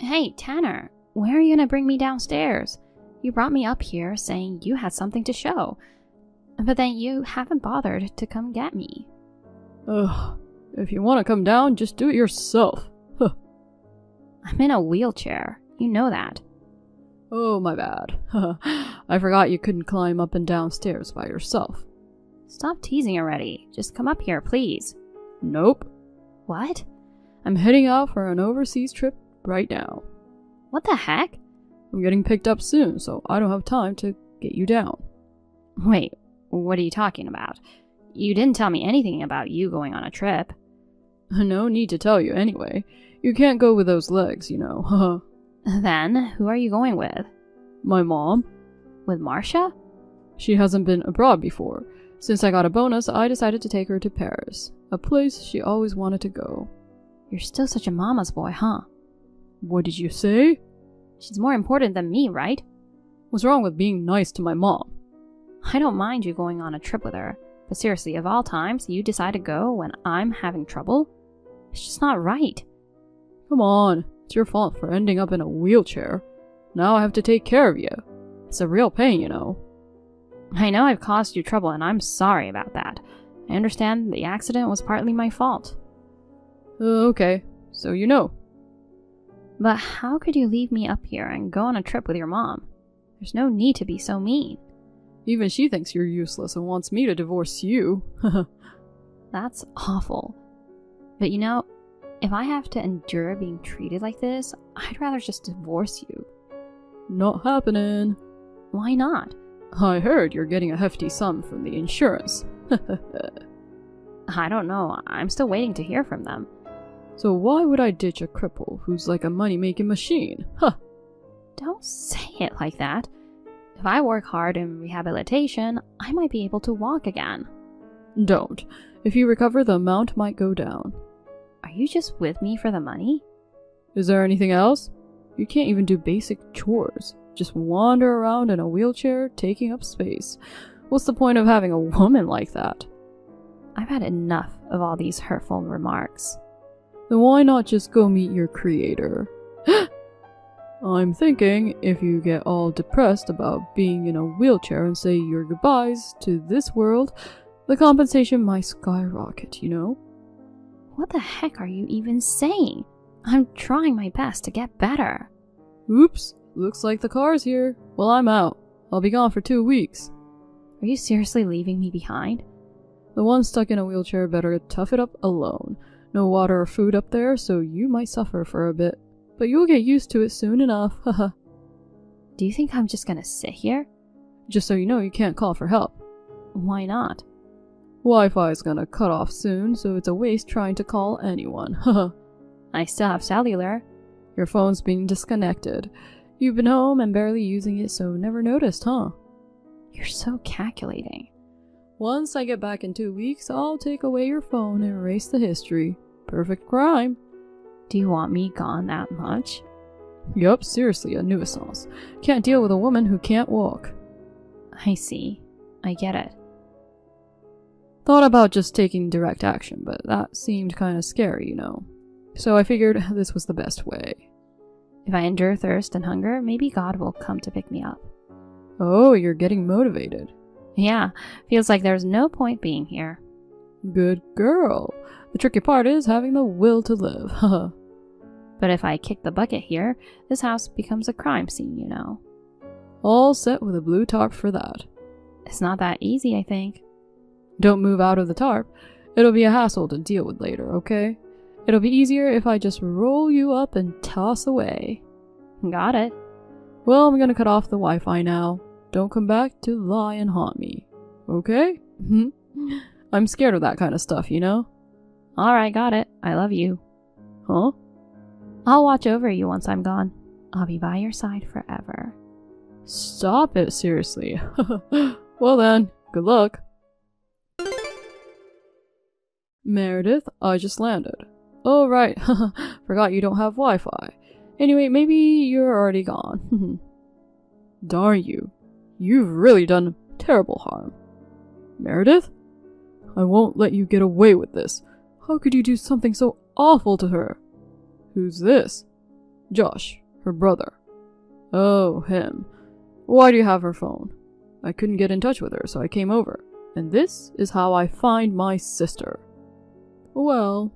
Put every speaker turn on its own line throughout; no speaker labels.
Hey, Tanner, where are you gonna bring me downstairs? You brought me up here saying you had something to show, but then you haven't bothered to come get me.
Ugh, if you want to come down, just do it yourself. Huh.
I'm in a wheelchair, you know that.
Oh, my bad. I forgot you couldn't climb up and down stairs by yourself.
Stop teasing already, just come up here, please.
Nope.
What?
I'm heading out for an overseas trip right now.
What the heck?
I'm getting picked up soon, so I don't have time to get you down.
Wait, what are you talking about? You didn't tell me anything about you going on a trip.
No need to tell you anyway. You can't go with those legs, you know.
Then, who are you going with?
My mom.
With Marcia?
She hasn't been abroad before. Since I got a bonus, I decided to take her to Paris, a place she always wanted to go.
You're still such a mama's boy, huh?
What did you say?
She's more important than me, right?
What's wrong with being nice to my mom?
I don't mind you going on a trip with her, but seriously, of all times, you decide to go when I'm having trouble? It's just not right.
Come on, it's your fault for ending up in a wheelchair. Now I have to take care of you. It's a real pain, you know.
I know I've caused you trouble, and I'm sorry about that. I understand the accident was partly my fault.
Okay, so you know.
But how could you leave me up here and go on a trip with your mom? There's no need to be so mean.
Even she thinks you're useless and wants me to divorce you.
That's awful. But you know, if I have to endure being treated like this, I'd rather just divorce you.
Not happening.
Why not?
I heard you're getting a hefty sum from the insurance.
I don't know. I'm still waiting to hear from them.
So why would I ditch a cripple who's like a money-making machine? Huh.
Don't say it like that. If I work hard in rehabilitation, I might be able to walk again.
Don't. If you recover, the amount might go down.
Are you just with me for the money?
Is there anything else? You can't even do basic chores. Just wander around in a wheelchair, taking up space. What's the point of having a woman like that?
I've had enough of all these hurtful remarks.
Then why not just go meet your creator? I'm thinking if you get all depressed about being in a wheelchair and say your goodbyes to this world, the compensation might skyrocket, you know?
What the heck are you even saying? I'm trying my best to get better.
Oops, looks like the car's here. Well, I'm out. I'll be gone for 2 weeks.
Are you seriously leaving me behind?
The one stuck in a wheelchair better tough it up alone. No water or food up there, so you might suffer for a bit. But you'll get used to it soon enough, haha.
Do you think I'm just gonna sit here?
Just so you know, you can't call for help.
Why not?
Wi-Fi is gonna cut off soon, so it's a waste trying to call anyone, haha.
I still have cellular.
Your phone's being disconnected. You've been home and barely using it, so never noticed, huh?
You're so calculating.
Once I get back in 2 weeks, I'll take away your phone and erase the history. Perfect crime.
Do you want me gone that much?
Yup, seriously, a nuisance. Can't deal with a woman who can't walk.
I see. I get it.
Thought about just taking direct action, but that seemed kinda scary, you know. So I figured this was the best way.
If I endure thirst and hunger, maybe God will come to pick me up.
Oh, you're getting motivated.
Yeah, feels like there's no point being here.
Good girl. The tricky part is having the will to live, haha.
But if I kick the bucket here, this house becomes a crime scene, you know.
All set with a blue tarp for that.
It's not that easy, I think.
Don't move out of the tarp. It'll be a hassle to deal with later, okay? It'll be easier if I just roll you up and toss away.
Got it.
Well, I'm gonna cut off the Wi-Fi now. Don't come back to lie and haunt me. Okay? I'm scared of that kind of stuff, you know?
Alright, got it. I love you.
Huh?
I'll watch over you once I'm gone. I'll be by your side forever.
Stop it, seriously. Well then, good luck. Meredith, I just landed. Oh right, forgot you don't have Wi-Fi. Anyway, maybe you're already gone. Darn you. You've really done terrible harm. Meredith? I won't let you get away with this. How could you do something so awful to her? Who's this? Josh, her brother. Oh, him. Why do you have her phone? I couldn't get in touch with her, so I came over. And this is how I find my sister. Well,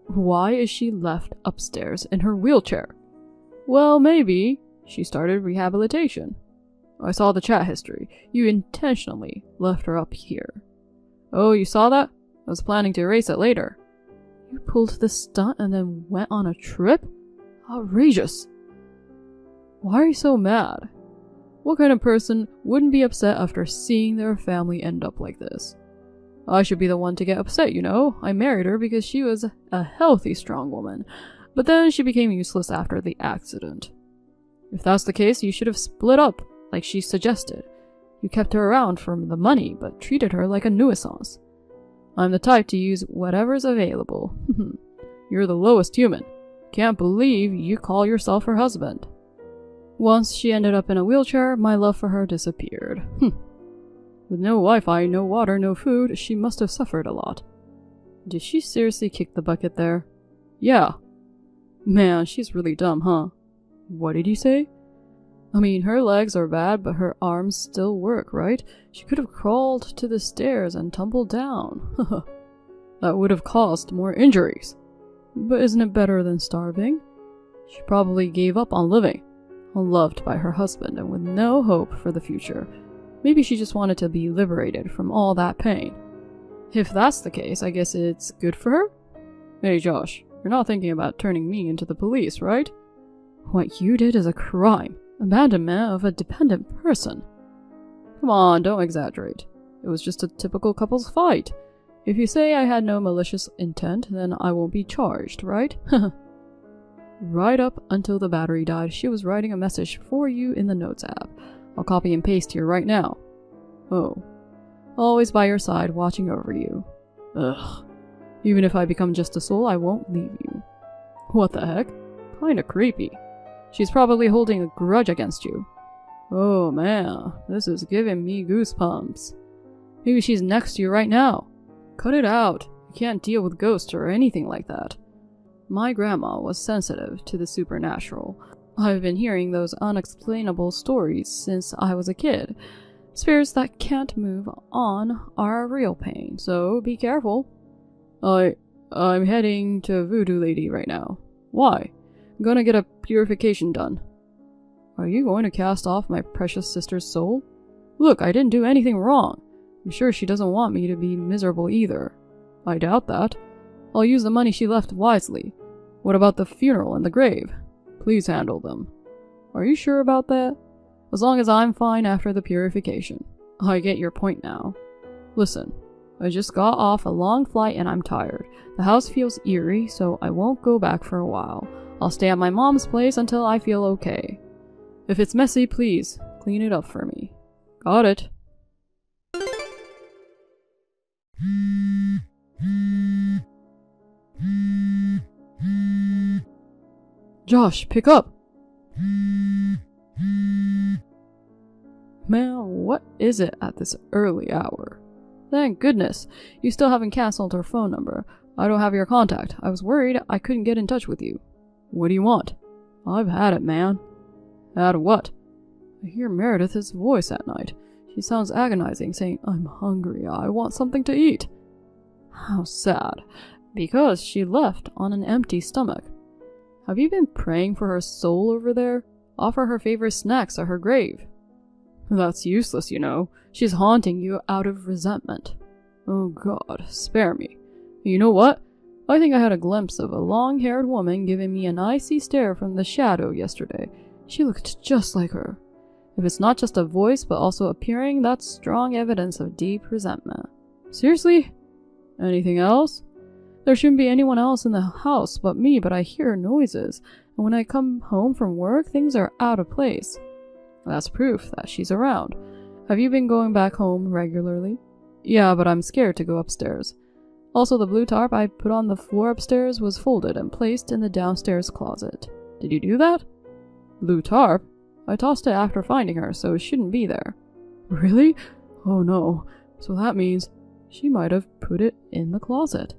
why is she left upstairs in her wheelchair? Well, maybe she started rehabilitation. I saw the chat history. You intentionally left her up here. Oh, you saw that? I was planning to erase it later. You pulled this stunt and then went on a trip? Outrageous. Why are you so mad? What kind of person wouldn't be upset after seeing their family end up like this? I should be the one to get upset, you know. I married her because she was a healthy, strong woman, but then she became useless after the accident. If that's the case, you should have split up, like she suggested. You kept her around for the money, but treated her like a nuisance. I'm the type to use whatever's available. You're the lowest human. Can't believe you call yourself her husband. Once she ended up in a wheelchair, my love for her disappeared. With no Wi-Fi, no water, no food, she must have suffered a lot. Did she seriously kick the bucket there? Yeah. Man, she's really dumb, huh? What did you say? I mean, her legs are bad, but her arms still work, right? She could have crawled to the stairs and tumbled down. That would have caused more injuries. But isn't it better than starving? She probably gave up on living, unloved by her husband and with no hope for the future. Maybe she just wanted to be liberated from all that pain. If that's the case, I guess it's good for her? Hey Josh, you're not thinking about turning me into the police, right? What you did is a crime. Abandonment of a dependent person. Come on, don't exaggerate. It was just a typical couple's fight. If you say I had no malicious intent, then I won't be charged, right? Right up until the battery died, she was writing a message for you in the Notes app. I'll copy and paste here right now. Oh. Always by your side, watching over you. Ugh. Even if I become just a soul, I won't leave you. What the heck? Kinda creepy. She's probably holding a grudge against you. Oh man, this is giving me goosebumps. Maybe she's next to you right now. Cut it out. You can't deal with ghosts or anything like that. My grandma was sensitive to the supernatural. I've been hearing those unexplainable stories since I was a kid. Spirits that can't move on are a real pain, so be careful. I'm heading to Voodoo Lady right now. Why? I'm gonna get a purification done. Are you going to cast off my precious sister's soul? Look, I didn't do anything wrong. I'm sure she doesn't want me to be miserable either. I doubt that. I'll use the money she left wisely. What about the funeral and the grave? Please handle them. Are you sure about that? As long as I'm fine after the purification. I get your point now. Listen, I just got off a long flight and I'm tired. The house feels eerie, so I won't go back for a while. I'll stay at my mom's place until I feel okay. If it's messy, please clean it up for me. Got it. Josh, pick up! Man, what is it at this early hour? Thank goodness, you still haven't canceled her phone number. I don't have your contact. I was worried I couldn't get in touch with you. What do you want? I've had it, man. Had what? I hear Meredith's voice at night. She sounds agonizing, saying, I'm hungry, I want something to eat. How sad. Because she left on an empty stomach. Have you been praying for her soul over there? Offer her favorite snacks at her grave. That's useless, you know. She's haunting you out of resentment. Oh God, spare me. You know what? I think I had a glimpse of a long-haired woman giving me an icy stare from the shadow yesterday. She looked just like her. If it's not just a voice but also appearing, that's strong evidence of deep resentment. Seriously? Anything else? There shouldn't be anyone else in the house but me, but I hear noises, and when I come home from work, things are out of place. That's proof that she's around. Have you been going back home regularly? Yeah, but I'm scared to go upstairs. Also, the blue tarp I put on the floor upstairs was folded and placed in the downstairs closet. Did you do that? Blue tarp? I tossed it after finding her, so it shouldn't be there. Really? Oh no. So that means she might have put it in the closet.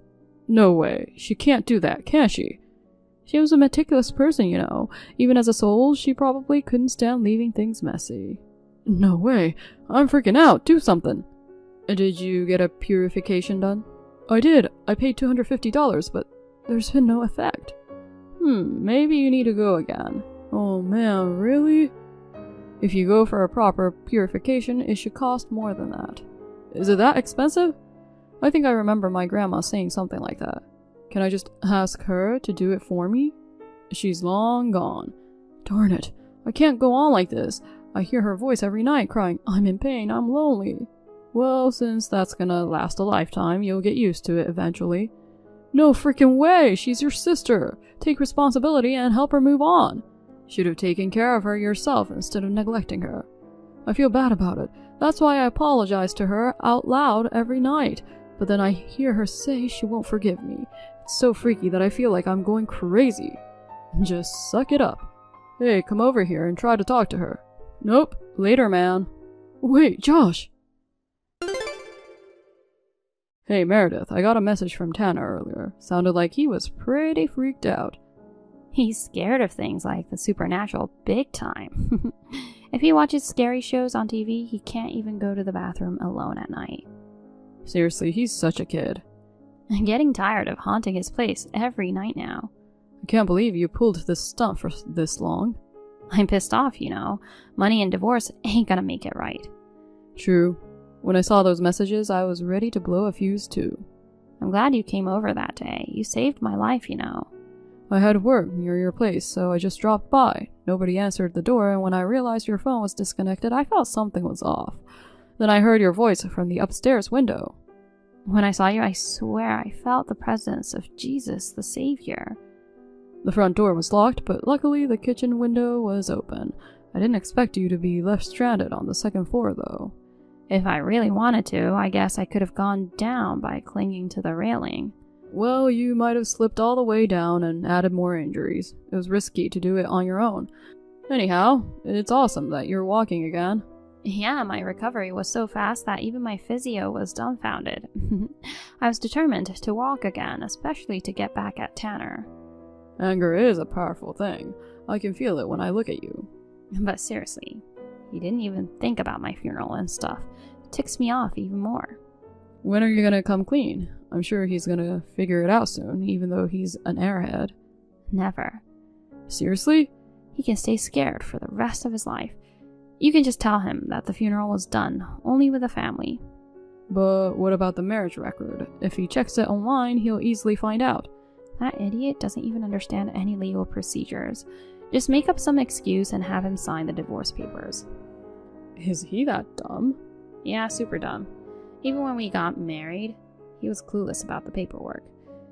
No way. She can't do that, can she? She was a meticulous person, you know. Even as a soul, she probably couldn't stand leaving things messy. No way. I'm freaking out. Do something. Did you get a purification done? I did. I paid $250, but there's been no effect. Maybe you need to go again. Oh man, really? If you go for a proper purification, it should cost more than that. Is it that expensive? I think I remember my grandma saying something like that. Can I just ask her to do it for me? She's long gone. Darn it. I can't go on like this. I hear her voice every night crying, I'm in pain, I'm lonely. Well, since that's gonna last a lifetime, you'll get used to it eventually. No freaking way! She's your sister! Take responsibility and help her move on. Should have taken care of her yourself instead of neglecting her. I feel bad about it. That's why I apologize to her out loud every night. But then I hear her say she won't forgive me. It's so freaky that I feel like I'm going crazy. Just suck it up. Hey, come over here and try to talk to her. Nope. Later, man. Wait, Josh! Hey, Meredith, I got a message from Tanner earlier. Sounded like he was pretty freaked out.
He's scared of things like the supernatural big time. If he watches scary shows on TV, he can't even go to the bathroom alone at night.
Seriously, he's such a kid.
I'm getting tired of haunting his place every night now.
I can't believe you pulled this stunt for this long.
I'm pissed off, you know. Money and divorce ain't gonna make it right.
True. When I saw those messages, I was ready to blow a fuse too.
I'm glad you came over that day. You saved my life, you know.
I had work near your place, so I just dropped by. Nobody answered the door, and when I realized your phone was disconnected, I felt something was off. Then I heard your voice from the upstairs window.
When I saw you, I swear I felt the presence of Jesus, the Savior.
The front door was locked, but luckily the kitchen window was open. I didn't expect you to be left stranded on the second floor, though.
If I really wanted to, I guess I could have gone down by clinging to the railing.
Well, you might have slipped all the way down and added more injuries. It was risky to do it on your own. Anyhow, it's awesome that you're walking again.
Yeah, my recovery was so fast that even my physio was dumbfounded. I was determined to walk again, especially to get back at Tanner.
Anger is a powerful thing. I can feel it when I look at you.
But seriously, he didn't even think about my funeral and stuff. It ticks me off even more.
When are you gonna come clean? I'm sure he's gonna figure it out soon, even though he's an airhead.
Never.
Seriously?
He can stay scared for the rest of his life. You can just tell him that the funeral was done, only with the family.
But what about the marriage record? If he checks it online, he'll easily find out.
That idiot doesn't even understand any legal procedures. Just make up some excuse and have him sign the divorce papers.
Is he that dumb?
Yeah, super dumb. Even when we got married, he was clueless about the paperwork.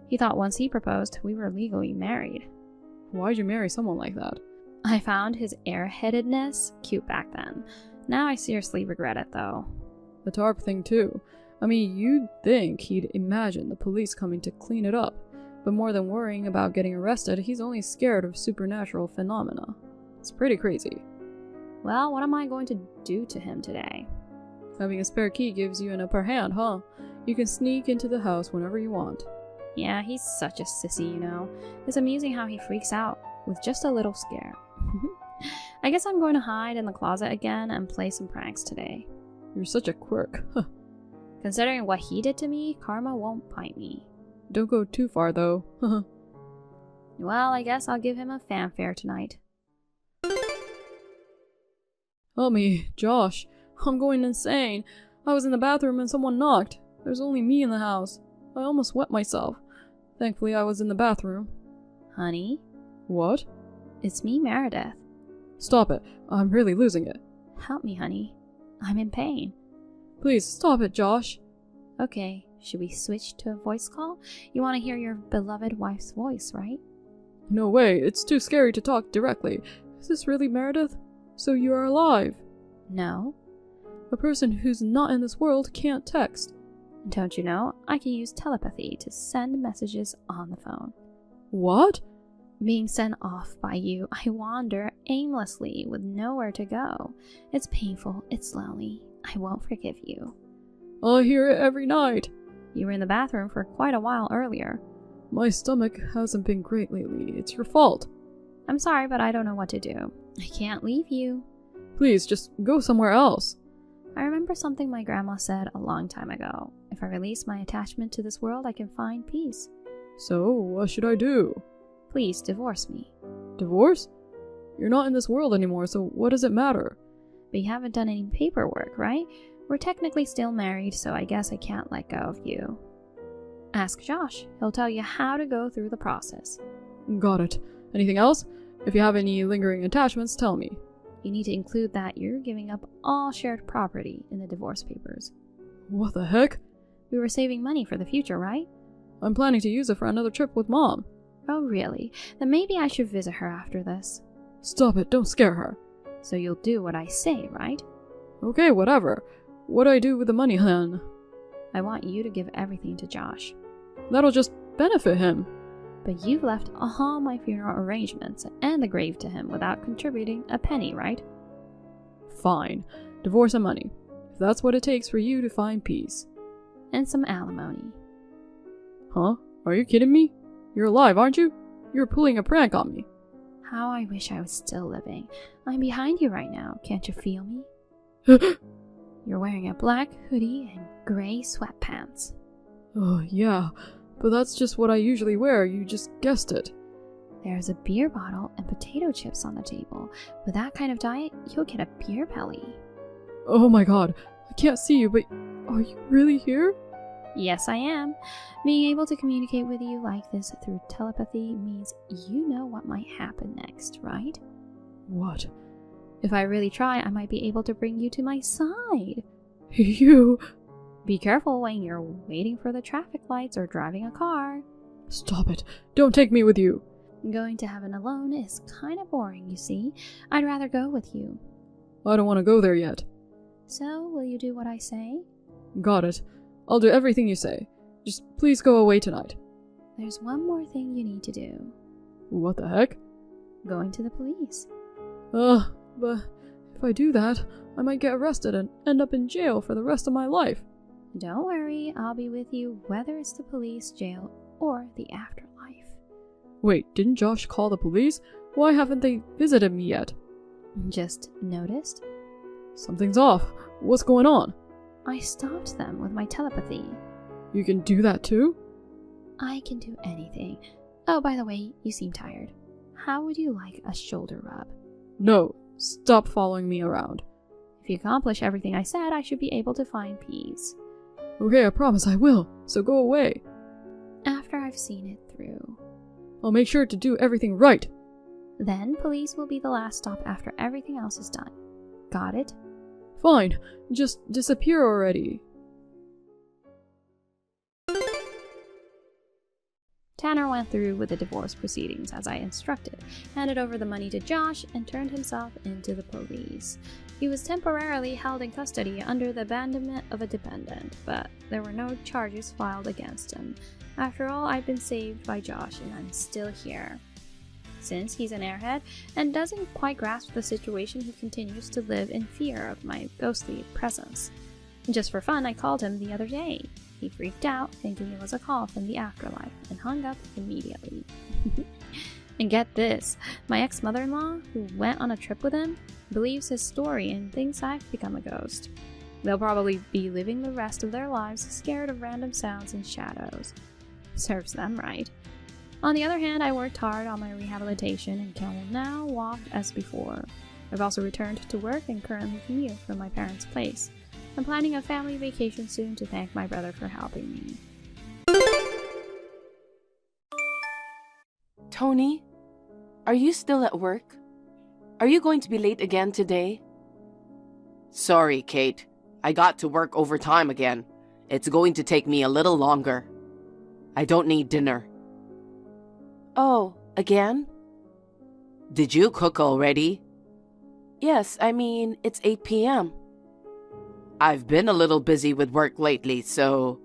He thought once he proposed, we were legally married.
Why'd you marry someone like that?
I found his airheadedness cute back then. Now I seriously regret it, though.
The tarp thing, too. I mean, you'd think he'd imagine the police coming to clean it up. But more than worrying about getting arrested, he's only scared of supernatural phenomena. It's pretty crazy.
Well, what am I going to do to him today?
Having a spare key gives you an upper hand, huh? You can sneak into the house whenever you want.
Yeah, he's such a sissy, you know. It's amusing how he freaks out with just a little scare. I guess I'm going to hide in the closet again and play some pranks today.
You're such a quirk.
Considering what he did to me, karma won't bite me.
Don't go too far, though.
Well, I guess I'll give him a fanfare tonight.
Help me, Josh. I'm going insane. I was in the bathroom and someone knocked. There's only me in the house. I almost wet myself. Thankfully, I was in the bathroom.
Honey?
What?
It's me, Meredith.
Stop it. I'm really losing it.
Help me, honey. I'm in pain.
Please, stop it, Josh.
Okay, should we switch to a voice call? You want to hear your beloved wife's voice, right?
No way. It's too scary to talk directly. Is this really Meredith? So you are alive?
No.
A person who's not in this world can't text.
Don't you know? I can use telepathy to send messages on the phone.
What?
Being sent off by you, I wander aimlessly with nowhere to go. It's painful, it's lonely. I won't forgive you.
I hear it every night.
You were in the bathroom for quite a while earlier.
My stomach hasn't been great lately. It's your fault.
I'm sorry, but I don't know what to do. I can't leave you.
Please, just go somewhere else.
I remember something my grandma said a long time ago. If I release my attachment to this world, I can find peace.
So, what should I do?
Please, divorce me.
Divorce? You're not in this world anymore, so what does it matter?
But you haven't done any paperwork, right? We're technically still married, so I guess I can't let go of you. Ask Josh. He'll tell you how to go through the process.
Got it. Anything else? If you have any lingering attachments, tell me.
You need to include that you're giving up all shared property in the divorce papers.
What the heck?
We were saving money for the future, right?
I'm planning to use it for another trip with Mom.
Oh, really? Then maybe I should visit her after this.
Stop it, don't scare her.
So you'll do what I say, right?
Okay, whatever. What do I do with the money, then?
I want you to give everything to Josh.
That'll just benefit him.
But you've left all my funeral arrangements and the grave to him without contributing a penny, right?
Fine. Divorce and money. If that's what it takes for you to find peace.
And some alimony.
Huh? Are you kidding me? You're alive, aren't you? You're pulling a prank on me.
How I wish I was still living. I'm behind you right now. Can't you feel me? You're wearing a black hoodie and gray sweatpants.
Oh, yeah. But that's just what I usually wear. You just guessed it.
There's a beer bottle and potato chips on the table. With that kind of diet, you'll get a beer belly.
Oh my god. I can't see you, but are you really here?
Yes, I am. Being able to communicate with you like this through telepathy means you know what might happen next, right?
What?
If I really try, I might be able to bring you to my side.
You...
Be careful when you're waiting for the traffic lights or driving a car.
Stop it. Don't take me with you.
Going to heaven alone is kind of boring, you see. I'd rather go with you.
I don't want to go there yet.
So, will you do what I say?
Got it. I'll do everything you say. Just please go away tonight.
There's one more thing you need to do.
What the heck?
Going to the police.
But if I do that, I might get arrested and end up in jail for the rest of my life.
Don't worry, I'll be with you whether it's the police, jail, or the afterlife.
Wait, didn't Josh call the police? Why haven't they visited me yet?
Just noticed?
Something's off. What's going on?
I stopped them with my telepathy.
You can do that too?
I can do anything. Oh, by the way, you seem tired. How would you like a shoulder rub?
No, stop following me around.
If you accomplish everything I said, I should be able to find peace.
Okay, I promise I will, so go away.
After I've seen it through.
I'll make sure to do everything right.
Then police will be the last stop after everything else is done. Got it?
Fine, just disappear already.
Tanner went through with the divorce proceedings as I instructed, handed over the money to Josh, and turned himself into the police. He was temporarily held in custody under the abandonment of a dependent, but there were no charges filed against him. After all, I've been saved by Josh and I'm still here. Since he's an airhead and doesn't quite grasp the situation, he continues to live in fear of my ghostly presence. Just for fun, I called him the other day. He freaked out, thinking it was a call from the afterlife, and hung up immediately. And get this, my ex-mother-in-law, who went on a trip with him, believes his story and thinks I've become a ghost. They'll probably be living the rest of their lives scared of random sounds and shadows. Serves them right. On the other hand, I worked hard on my rehabilitation and can now walk as before. I've also returned to work and currently commute from my parents' place. I'm planning a family vacation soon to thank my brother for helping me.
Tony, are you still at work? Are you going to be late again today?
Sorry, Kate. I got to work overtime again. It's going to take me a little longer. I don't need dinner.
Oh, again?
Did you cook already?
Yes, I mean, it's 8 p.m.
I've been a little busy with work lately, so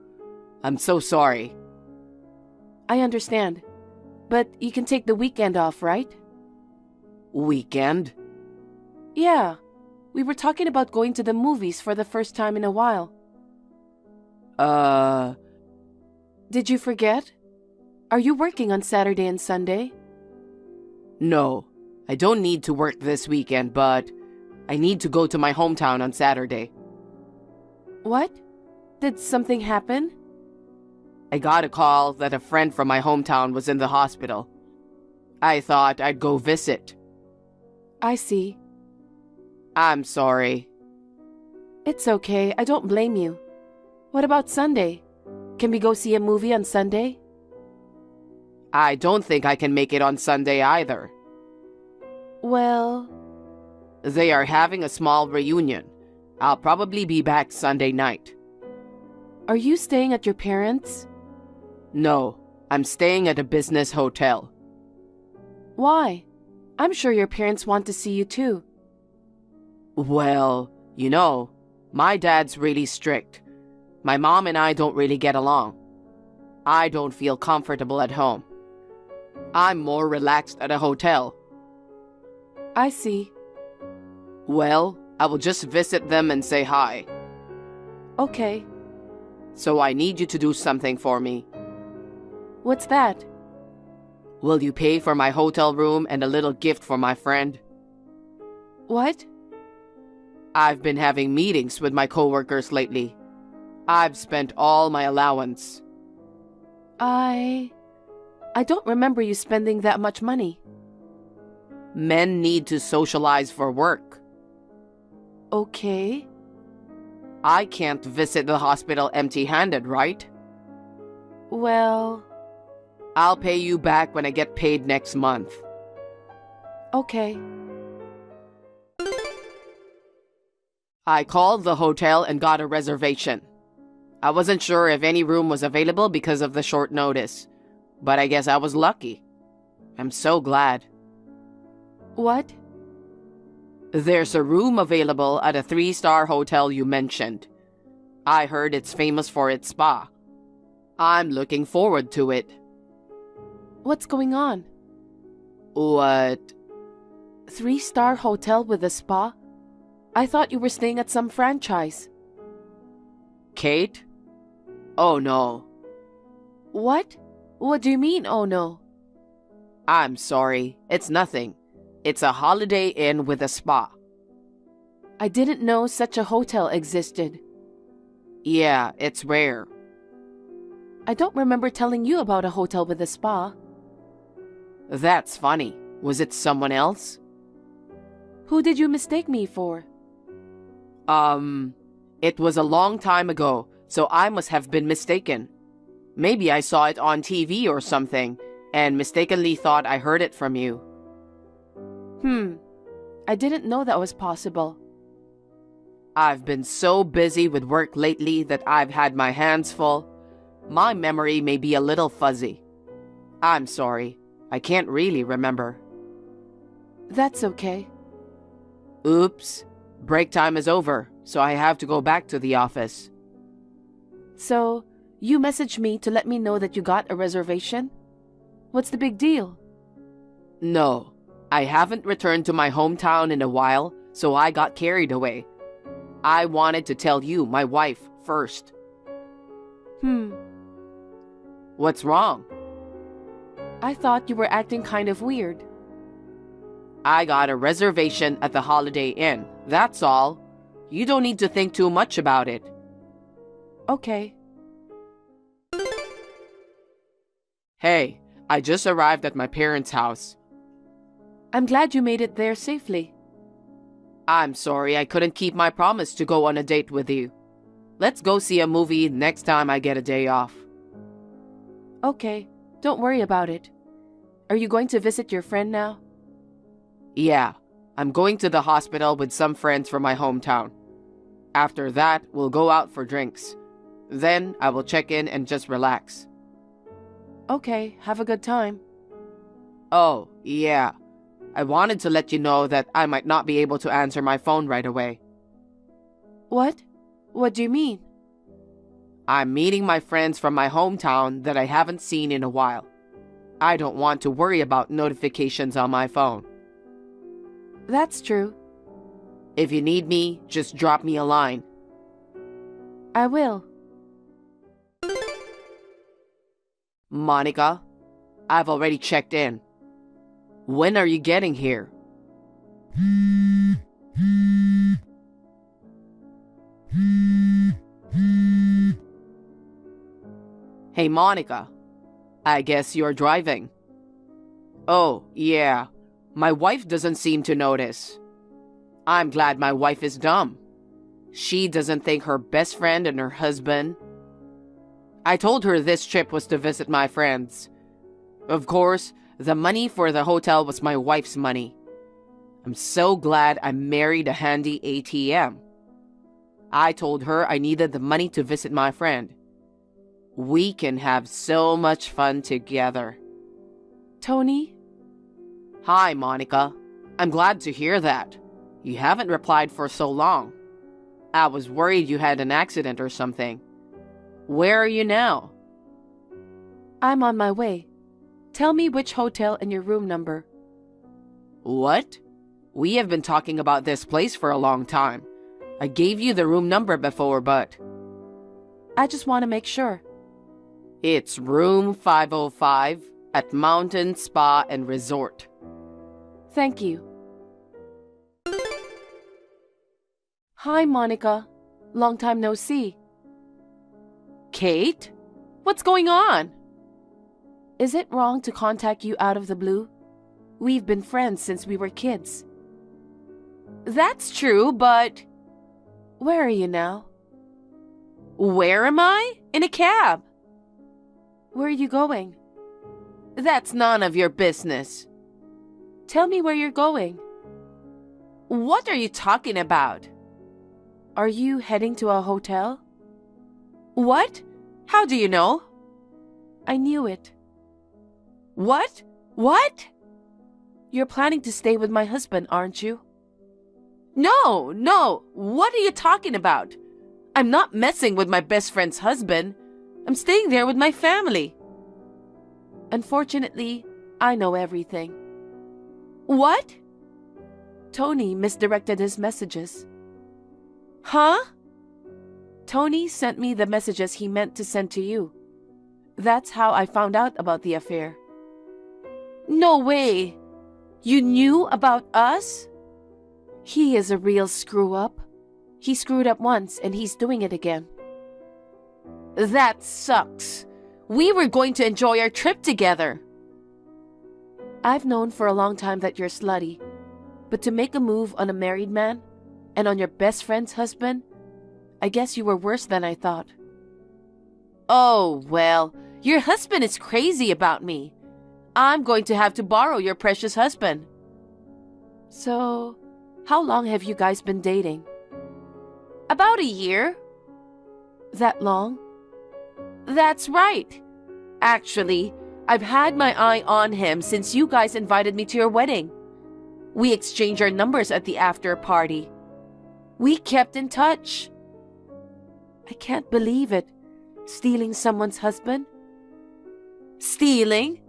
I'm so sorry.
I understand. But you can take the weekend off, right?
Weekend?
Yeah. We were talking about going to the movies for the first time in a while. Did you forget? Are you working on Saturday and Sunday?
No, I don't need to work this weekend, but I need to go to my hometown on Saturday.
What? Did something happen?
I got a call that a friend from my hometown was in the hospital. I thought I'd go visit.
I see.
I'm sorry.
It's okay, I don't blame you. What about Sunday? Can we go see a movie on Sunday?
I don't think I can make it on Sunday either.
Well,
They are having a small reunion. I'll probably be back Sunday night.
are you staying at your parents'?
No, I'm staying at a business hotel.
Why? I'm sure your parents want to see you too.
Well, my dad's really strict. My mom and I don't really get along. I don't feel comfortable at home. I'm more relaxed at a hotel.
I see.
Well, I will just visit them and say hi.
Okay.
So I need you to do something for me.
What's that?
Will you pay for my hotel room and a little gift for my friend?
What?
I've been having meetings with my coworkers lately. I've spent all my allowance.
I don't remember you spending that much money.
Men need to socialize for work.
Okay.
I can't visit the hospital empty-handed, right?
Well,
I'll pay you back when I get paid next month.
okay.
I called the hotel and got a reservation. I wasn't sure if any room was available because of the short notice, but I guess I was lucky. I'm so glad.
What?
There's a room available at a 3-star hotel you mentioned. I heard it's famous for its spa. I'm looking forward to it.
What's going on?
What?
3-star hotel with a spa? I thought you were staying at some franchise.
Kate? Oh no.
What? What do you mean, oh no?
I'm sorry. It's nothing. It's a Holiday Inn with a spa.
I didn't know such a hotel existed.
Yeah, it's rare.
I don't remember telling you about a hotel with a spa.
That's funny. Was it someone else?
Who did you mistake me for?
It was a long time ago, so I must have been mistaken. Maybe I saw it on TV or something, and mistakenly thought I heard it from you.
I didn't know that was possible.
I've been so busy with work lately that I've had my hands full. My memory may be a little fuzzy. I'm sorry. I can't really remember.
That's okay.
Oops. Break time is over, so I have to go back to the office.
So, you messaged me to let me know that you got a reservation? What's the big deal?
No, I haven't returned to my hometown in a while, so I got carried away. I wanted to tell you, my wife, first. What's wrong?
I thought you were acting kind of weird.
I got a reservation at the Holiday Inn, that's all. You don't need to think too much about it.
Okay.
Hey, I just arrived at my parents' house.
I'm glad you made it there safely.
I'm sorry I couldn't keep my promise to go on a date with you. Let's go see a movie next time I get a day off.
Okay, don't worry about it. Are you going to visit your friend now?
Yeah, I'm going to the hospital with some friends from my hometown. After that, we'll go out for drinks. Then I will check in and just relax.
Okay, have a good time.
Oh, yeah. I wanted to let you know that I might not be able to answer my phone right away.
What? What do you mean?
I'm meeting my friends from my hometown that I haven't seen in a while. I don't want to worry about notifications on my phone.
That's true.
If you need me, just drop me a line.
I will.
Monica, I've already checked in. When are you getting here? Hey, Monica. I guess you're driving. Oh, yeah. My wife doesn't seem to notice. I'm glad my wife is dumb. She doesn't think her best friend and her husband. I told her this trip was to visit my friends. Of course, the money for the hotel was my wife's money. I'm so glad I married a handy ATM. I told her I needed the money to visit my friend. We can have so much fun together.
Tony?
Hi, Monica. I'm glad to hear that. You haven't replied for so long. I was worried you had an accident or something. Where are you now?
I'm on my way. Tell me which hotel and your room number.
What? We have been talking about this place for a long time. I gave you the room number before, but...
I just want to make sure.
It's room 505 at Mountain Spa and Resort.
Thank you. Hi, Monica. Long time no see.
Kate? What's going on?
Is it wrong to contact you out of the blue? We've been friends since we were kids.
That's true, but...
Where are you now?
Where am I? In a cab.
Where are you going?
That's none of your business.
Tell me where you're going.
What are you talking about?
Are you heading to a hotel?
What? How do you know?
I knew it.
What? What?
You're planning to stay with my husband, aren't you?
No. What are you talking about? I'm not messing with my best friend's husband. I'm staying there with my family.
Unfortunately, I know everything.
What?
Tony misdirected his messages.
Huh?
Tony sent me the messages he meant to send to you. That's how I found out about the affair.
No way. You knew about us?
He is a real screw-up. He screwed up once and he's doing it again.
That sucks. We were going to enjoy our trip together.
I've known for a long time that you're slutty, but to make a move on a married man and on your best friend's husband, I guess you were worse than I thought.
Oh, well, your husband is crazy about me. I'm going to have to borrow your precious husband.
So, how long have you guys been dating?
About a year.
That long?
That's right. Actually, I've had my eye on him since you guys invited me to your wedding. We exchanged our numbers at the after party. We kept in touch.
I can't believe it. Stealing someone's husband?
Stealing?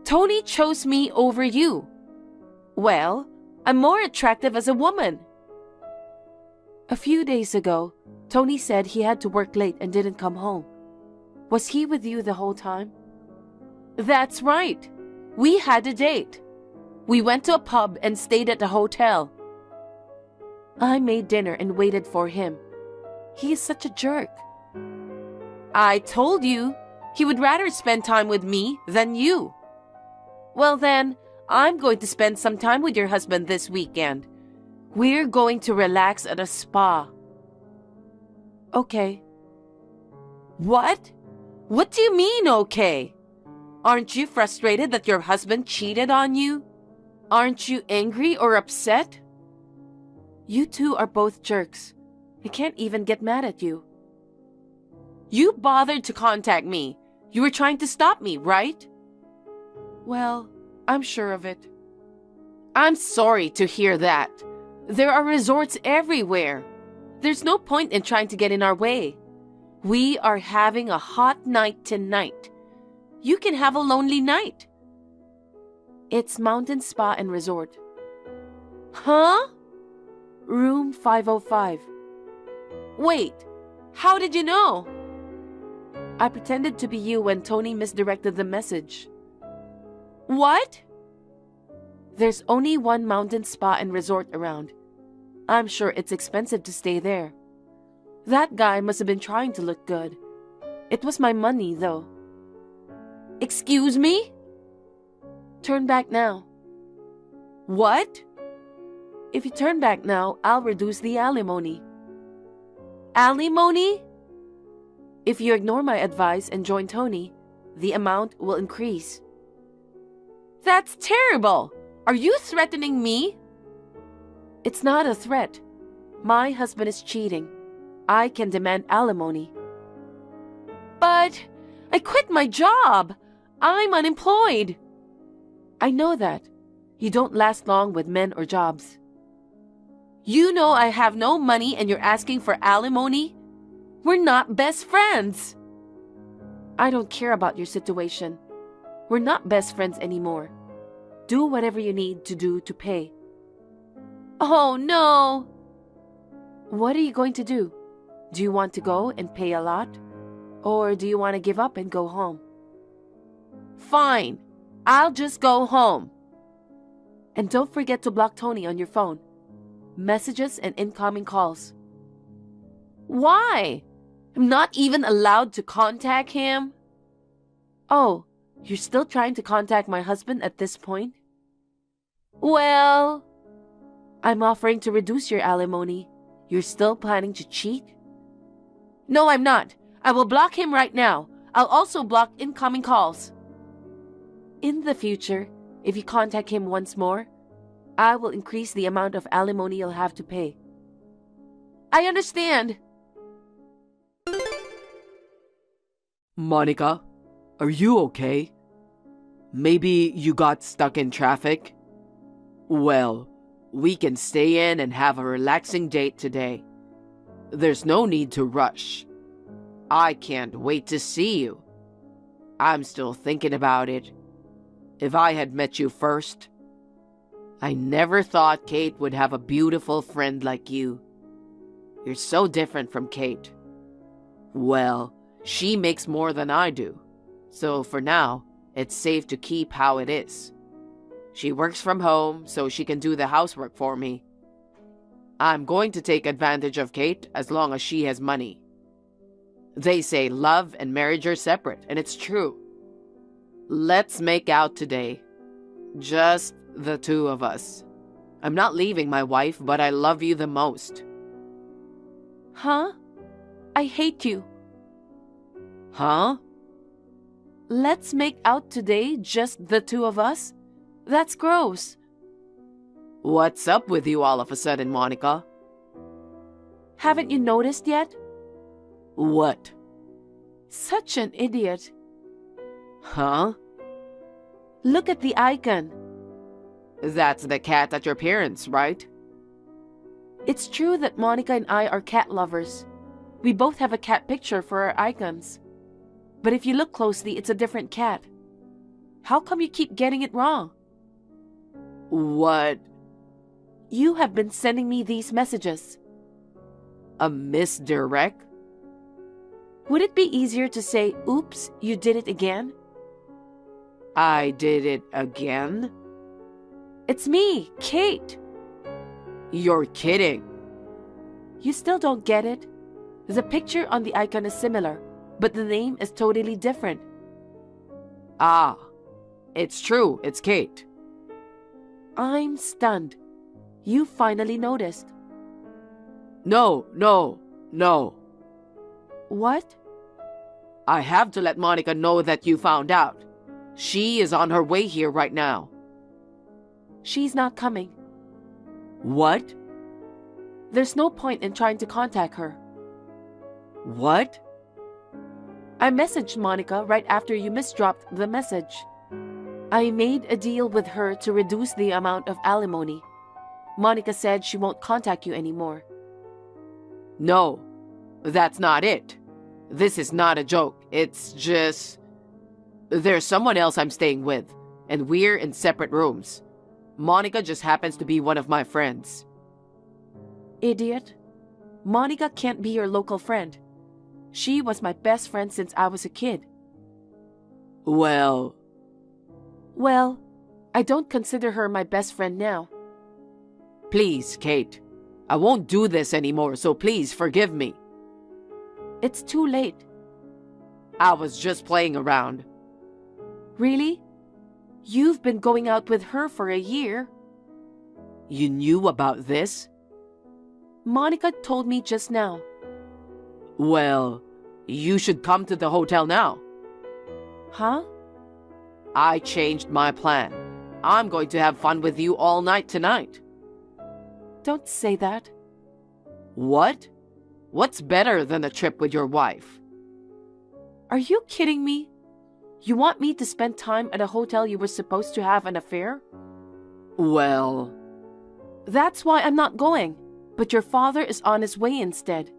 Tony chose me over you. Well, I'm more attractive as a woman.
A few days ago, Tony said he had to work late and didn't come home. Was he with you the whole time?
That's right. We had a date. We went to a pub and stayed at the hotel.
I made dinner and waited for him. He is such a jerk.
I told you, he would rather spend time with me than you. Well then, I'm going to spend some time with your husband this weekend. We're going to relax at a spa.
Okay.
What? What do you mean, okay? Aren't you frustrated that your husband cheated on you? Aren't you angry or upset?
You two are both jerks. I can't even get mad at you.
You bothered to contact me. You were trying to stop me, right?
Well, I'm sure of it.
I'm sorry to hear that. There are resorts everywhere. There's no point in trying to get in our way. We are having a hot night tonight. You can have a lonely night.
It's Mountain Spa and Resort.
Huh?
Room 505.
Wait, how did you know?
I pretended to be you when Tony misdirected the message. What? There's only one mountain spa and resort around. I'm sure it's expensive to stay there. That guy must have been trying to look good. It was my money, though. Excuse me? Turn back now. What? If you turn back now, I'll reduce the alimony. Alimony? If you ignore my advice and join Tony, the amount will increase. That's terrible! Are you threatening me? It's not a threat. My husband is cheating. I can demand alimony. But I quit my job. I'm unemployed. I know that. You don't last long with men or jobs. You know I have no money and you're asking for alimony? We're not best friends. I don't care about your situation. We're not best friends anymore. Do whatever you need to do to pay. Oh, no. What are you going to do? Do you want to go and pay a lot? Or do you want to give up and go home? Fine. I'll just go home. And don't forget to block Tony on your phone. Messages and incoming calls. Why? I'm not even allowed to contact him? Oh, you're still trying to contact my husband at this point? Well, I'm offering to reduce your alimony. You're still planning to cheat? No, I'm not. I will block him right now. I'll also block incoming calls. In the future, if you contact him once more, I will increase the amount of alimony you'll have to pay. I understand.
Monica, are you okay? Maybe you got stuck in traffic? Well, we can stay in and have a relaxing date today. There's no need to rush. I can't wait to see you. I'm still thinking about it. If I had met you first, I never thought Kate would have a beautiful friend like you. You're so different from Kate. Well, she makes more than I do, so for now, it's safe to keep how it is. She works from home, so she can do the housework for me. I'm going to take advantage of Kate as long as she has money. They say love and marriage are separate, and it's true. Let's make out today. Just the two of us. I'm not leaving my wife, but I love you the most.
Huh? I hate you.
Huh?
Let's make out today, just the two of us? That's gross.
What's up with you all of a sudden, Monica?
Haven't you noticed yet?
What?
Such an idiot.
Huh?
Look at the icon.
That's the cat at your parents', right?
It's true that Monica and I are cat lovers. We both have a cat picture for our icons. But if you look closely, it's a different cat. How come you keep getting it wrong?
What?
You have been sending me these messages.
A misdirect?
Would it be easier to say, oops, you did it again?
I did it again?
It's me, Kate.
You're kidding.
You still don't get it? The picture on the icon is similar, but the name is totally different.
Ah, it's true, it's Kate.
I'm stunned. You finally noticed.
No.
What?
I have to let Monica know that you found out. She is on her way here right now.
She's not coming.
What?
There's no point in trying to contact her.
What?
I messaged Monica right after you misdropped the message. I made a deal with her to reduce the amount of alimony. Monica said she won't contact you anymore.
No, that's not it. This is not a joke. It's just... There's someone else I'm staying with, and we're in separate rooms. Monica just happens to be one of my friends.
Idiot. Monica can't be your local friend. She was my best friend since I was a kid.
Well,
I don't consider her my best friend now.
Please, Kate. I won't do this anymore, so please forgive me.
It's too late.
I was just playing around.
Really? You've been going out with her for a year.
You knew about this?
Monica told me just now.
Well, you should come to the hotel now.
Huh?
I changed my plan. I'm going to have fun with you all night tonight.
Don't say that.
What? What's better than a trip with your wife?
Are you kidding me? You want me to spend time at a hotel you were supposed to have an affair?
Well...
That's why I'm not going. But your father is on his way instead.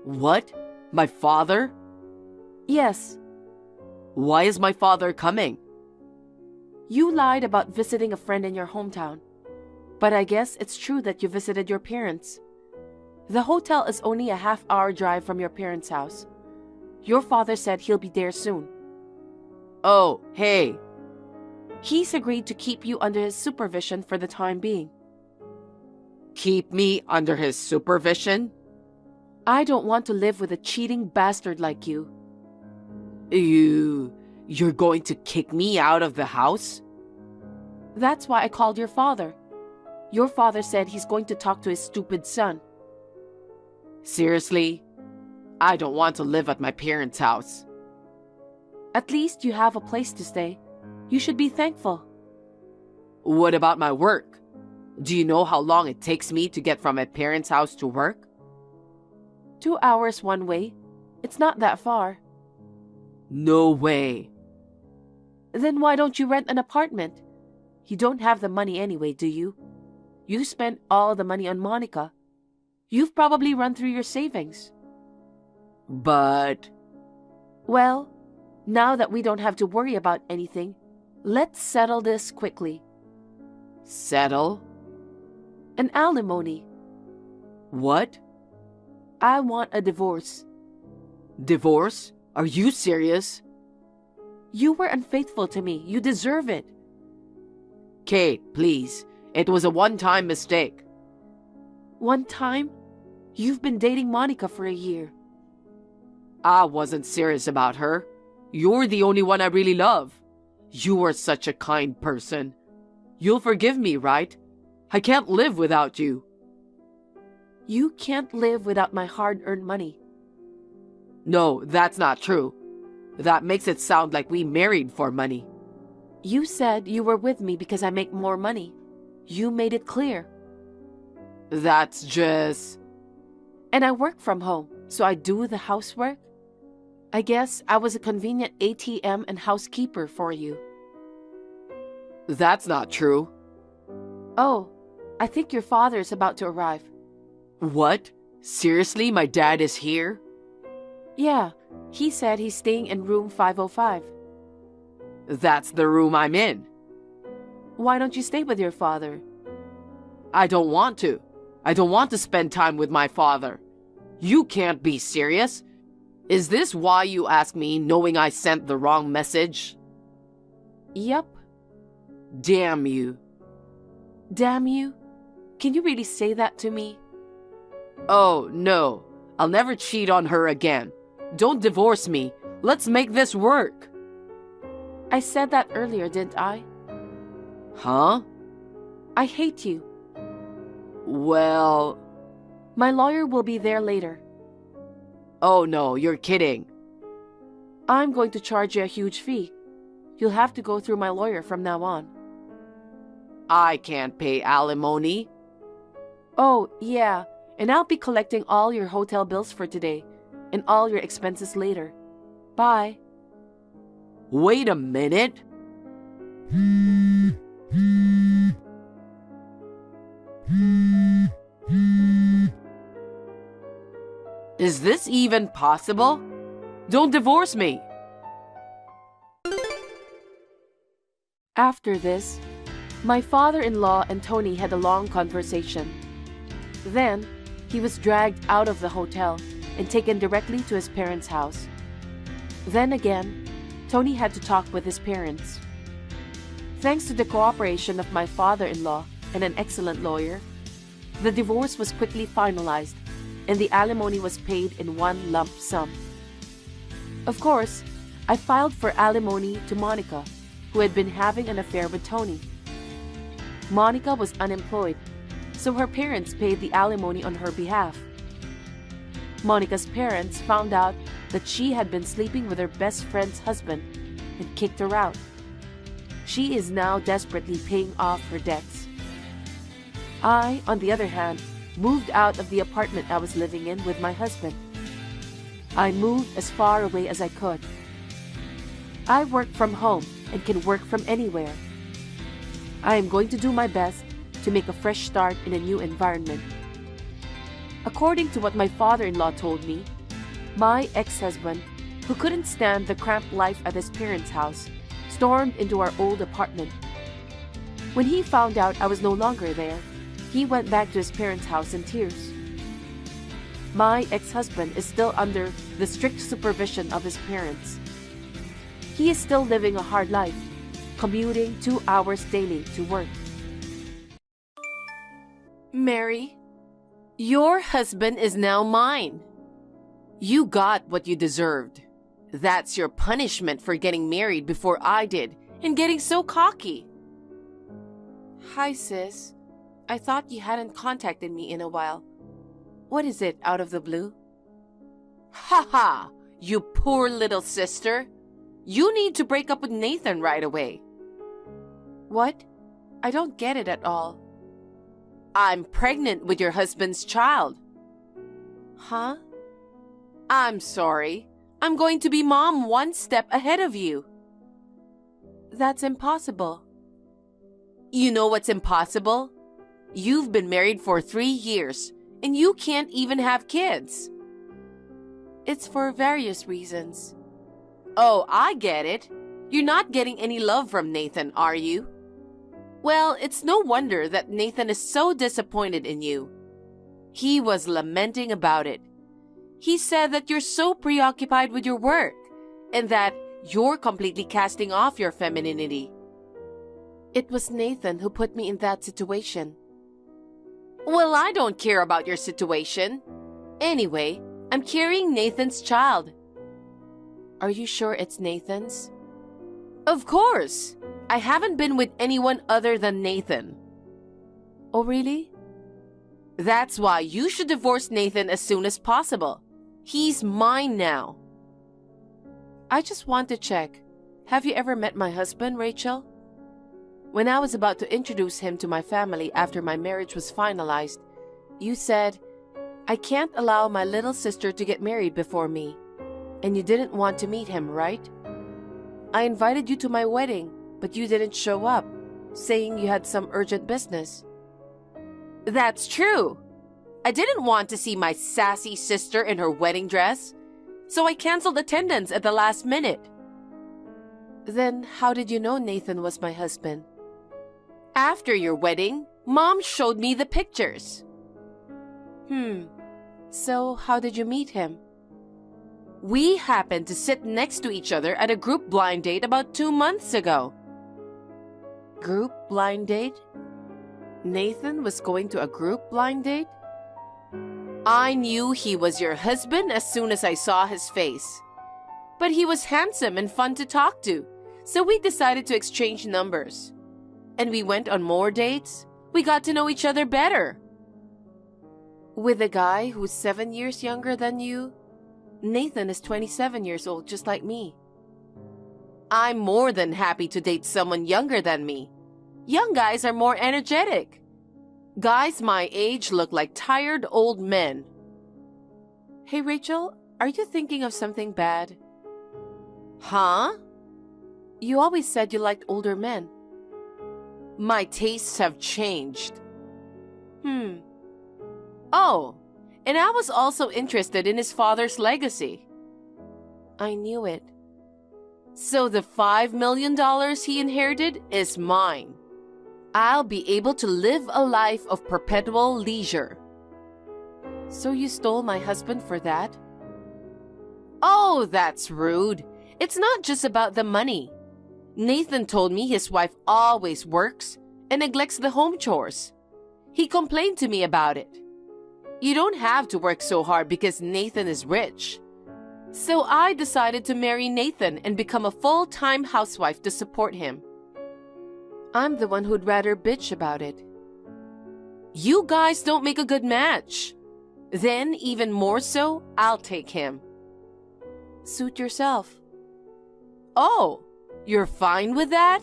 What? My father?
Yes.
Why is my father coming?
You lied about visiting a friend in your hometown. But I guess it's true that you visited your parents. The hotel is only a half-hour drive from your parents' house. Your father said he'll be there soon.
Oh, hey.
He's agreed to keep you under his supervision for the time being.
Keep me under his supervision?
I don't want to live with a cheating bastard like you.
You're going to kick me out of the house?
That's why I called your father. Your father said he's going to talk to his stupid son.
Seriously? I don't want to live at my parents' house.
At least you have a place to stay. You should be thankful.
What about my work? Do you know how long it takes me to get from my parents' house to work?
2 hours one way. It's not that far.
No way.
Then why don't you rent an apartment? You don't have the money anyway, do you? You spent all the money on Monica. You've probably run through your savings.
But...
Well, now that we don't have to worry about anything, let's settle this quickly.
Settle?
An alimony.
What?
I want a divorce.
Divorce? Are you serious?
You were unfaithful to me. You deserve it.
Kate, please. It was a one-time mistake.
One time? You've been dating Monica for a year.
I wasn't serious about her. You're the only one I really love. You are such a kind person. You'll forgive me, right? I can't live without you.
You can't live without my hard-earned money.
No, that's not true. That makes it sound like we married for money.
You said you were with me because I make more money. You made it clear.
That's just...
And I work from home, so I do the housework. I guess I was a convenient ATM and housekeeper for you.
That's not true.
Oh, I think your father is about to arrive.
What? Seriously, my dad is here?
Yeah, he said he's staying in room 505.
That's the room I'm in.
Why don't you stay with your father?
I don't want to. I don't want to spend time with my father. You can't be serious. Is this why you asked me, knowing I sent the wrong message?
Yep.
Damn you.
Damn you? Can you really say that to me?
Oh, no. I'll never cheat on her again. Don't divorce me. Let's make this work.
I said that earlier, didn't I?
Huh?
I hate you.
Well...
My lawyer will be there later.
Oh no, you're kidding.
I'm going to charge you a huge fee. You'll have to go through my lawyer from now on.
I can't pay alimony.
Oh, yeah. And I'll be collecting all your hotel bills for today. And all your expenses later. Bye.
Wait a minute. Is this even possible? Don't divorce me.
After this, my father-in-law and Tony had a long conversation. Then, he was dragged out of the hotel and taken directly to his parents' house. Then again, Tony had to talk with his parents. Thanks to the cooperation of my father-in-law and an excellent lawyer, the divorce was quickly finalized and the alimony was paid in one lump sum. Of course, I filed for alimony to Monica, who had been having an affair with Tony. Monica was unemployed, so her parents paid the alimony on her behalf. Monica's parents found out that she had been sleeping with her best friend's husband and kicked her out. She is now desperately paying off her debts. I, on the other hand, moved out of the apartment I was living in with my husband. I moved as far away as I could. I work from home and can work from anywhere. I am going to do my best to make a fresh start in a new environment. According to what my father-in-law told me, my ex-husband, who couldn't stand the cramped life at his parents' house, stormed into our old apartment. When he found out I was no longer there, he went back to his parents' house in tears. My ex-husband is still under the strict supervision of his parents. He is still living a hard life, commuting 2 hours daily to work.
Mary, your husband is now mine. You got what you deserved. That's your punishment for getting married before I did and getting so cocky. Hi, sis. I thought you hadn't contacted me in a while. What is it out of the blue? Ha ha! You poor little sister. You need to break up with Nathan right away. What? I don't get it at all. I'm pregnant with your husband's child. Huh? I'm sorry. I'm going to be mom one step ahead of you. That's impossible. You know what's impossible? You've been married for 3 years, and you can't even have kids. It's for various reasons. Oh, I get it. You're not getting any love from Nathan, are you? Well, it's no wonder that Nathan is so disappointed in you. He was lamenting about it. He said that you're so preoccupied with your work, and that you're completely casting off your femininity. It was Nathan who put me in that situation. Well, I don't care about your situation. Anyway, I'm carrying Nathan's child. Are you sure it's Nathan's? Of course. I haven't been with anyone other than Nathan. Oh, really? That's why you should divorce Nathan as soon as possible. He's mine now. I just want to check. Have you ever met my husband, Rachel? When I was about to introduce him to my family after my marriage was finalized, you said, I can't allow my little sister to get married before me. And you didn't want to meet him, right? I invited you to my wedding, but you didn't show up, saying you had some urgent business. That's true. I didn't want to see my sassy sister in her wedding dress, so I canceled attendance at the last minute. Then how did you know Nathan was my husband? After your wedding, Mom showed me the pictures. So how did you meet him? We happened to sit next to each other at a group blind date about 2 months ago. Group blind date? Nathan was going to a group blind date? I knew he was your husband as soon as I saw his face. But he was handsome and fun to talk to, so we decided to exchange numbers. And we went on more dates. We got to know each other better. With a guy who's 7 years younger than you? Nathan is 27 years old, just like me. I'm more than happy to date someone younger than me. Young guys are more energetic. Guys my age look like tired old men. Hey, Rachel, are you thinking of something bad? Huh? You always said you liked older men. My tastes have changed. Oh, and I was also interested in his father's legacy. I knew it. So the $5 million he inherited is mine. I'll be able to live a life of perpetual leisure. So you stole my husband for that? Oh, that's rude. It's not just about the money.
Nathan told me his wife always works and neglects the home chores. He complained to me about it. You don't have to work so hard because Nathan is rich. So I decided to marry Nathan and become a full-time housewife to support him. I'm the one who'd rather bitch about it. You guys don't make a good match. Then, even more so, I'll take him. Suit yourself. Oh, you're fine with that?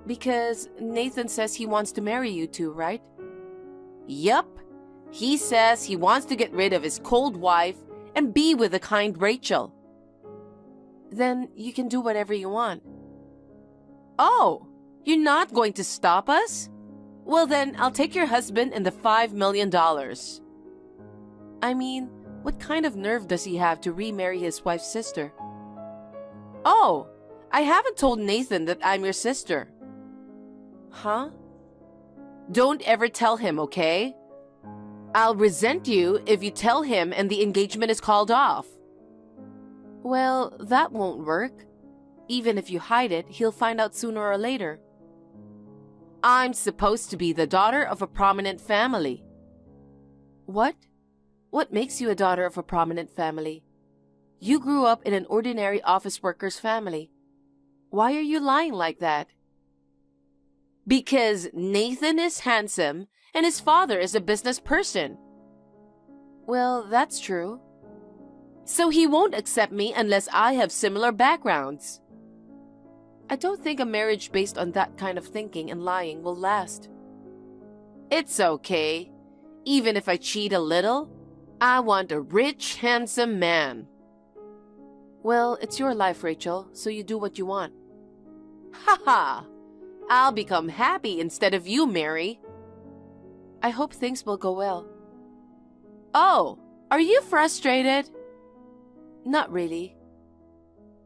Because Nathan says he wants to marry you two, right? Yup. He says he wants to get rid of his cold wife and be with the kind Rachel. Then you can do whatever you want. Oh, you're not going to stop us? Well then, I'll take your husband and the $5 million. I mean, what kind of nerve does he have to remarry his wife's sister? Oh, I haven't told Nathan that I'm your sister. Huh? Don't ever tell him, okay? I'll resent you if you tell him and the engagement is called off. Well, that won't work. Even if you hide it, he'll find out sooner or later. I'm supposed to be the daughter of a prominent family. What? What makes you a daughter of a prominent family? You grew up in an ordinary office worker's family. Why are you lying like that? Because Nathan is handsome and his father is a business person. Well, that's true. So he won't accept me unless I have similar backgrounds. I don't think a marriage based on that kind of thinking and lying will last. It's okay. Even if I cheat a little, I want a rich, handsome man. Well, it's your life, Rachel, so you do what you want. Ha ha! I'll become happy instead of you, Mary. I hope things will go well. Oh, are you frustrated? Not really.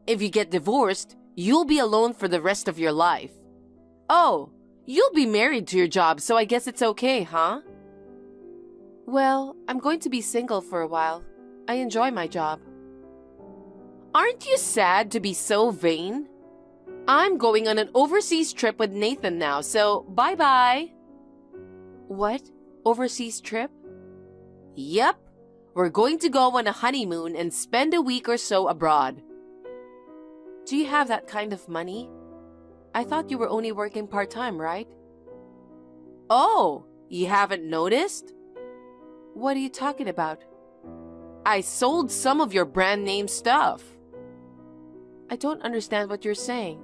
If you get divorced, you'll be alone for the rest of your life. Oh, you'll be married to your job, so I guess it's okay, huh? Well, I'm going to be single for a while. I enjoy my job. Aren't you sad to be so vain? I'm going on an overseas trip with Nathan now, so bye-bye. What? Overseas trip? Yep. We're going to go on a honeymoon and spend a week or so abroad. Do you have that kind of money? I thought you were only working part-time, right? Oh, you haven't noticed? What are you talking about? I sold some of your brand name stuff. I don't understand what you're saying.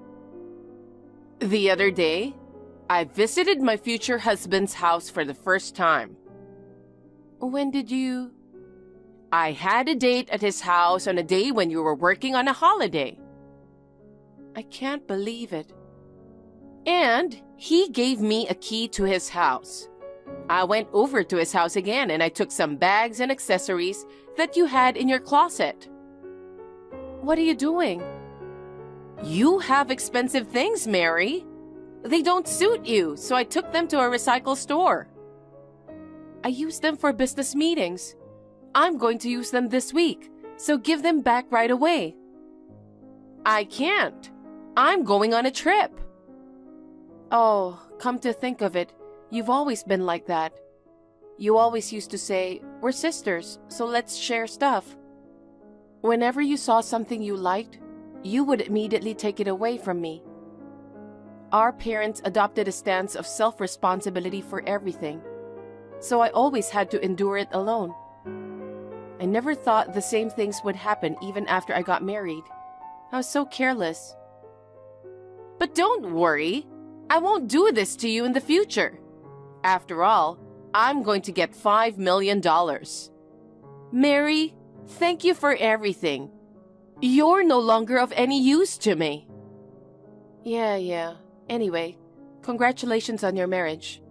The other day, I visited my future husband's house for the first time. When did you? I had a date at his house on a day when you were working on a holiday. I can't believe it. And he gave me a key to his house. I went over to his house again and I took some bags and accessories that you had in your closet. What are you doing? You have expensive things, Mary. They don't suit you, so I took them to a recycle store. I use them for business meetings. I'm going to use them this week, so give them back right away. I can't. I'm going on a trip. Oh, come to think of it, you've always been like that. You always used to say, we're sisters, so let's share stuff. Whenever you saw something you liked, you would immediately take it away from me. Our parents adopted a stance of self-responsibility for everything, so I always had to endure it alone. I never thought the same things would happen even after I got married. I was so careless. But don't worry, I won't do this to you in the future. After all, I'm going to get $5 million. Mary, thank you for everything. You're no longer of any use to me. Yeah. Anyway, congratulations on your marriage.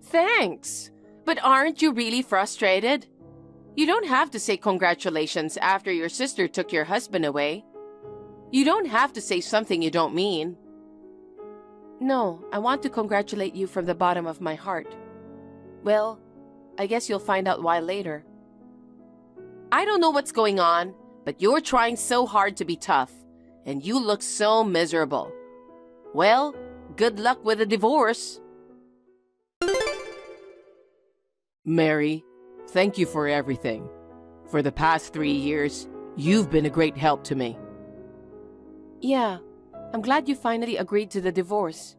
Thanks, but aren't you really frustrated? You don't have to say congratulations after your sister took your husband away. You don't have to say something you don't mean. No, I want to congratulate you from the bottom of my heart. Well, I guess you'll find out why later. I don't know what's going on, but you're trying so hard to be tough,
and you look so miserable. Well, good luck with the divorce. Mary, thank you for everything. For the past 3 years, you've been a great help to me.
Yeah, I'm glad you finally agreed to the divorce.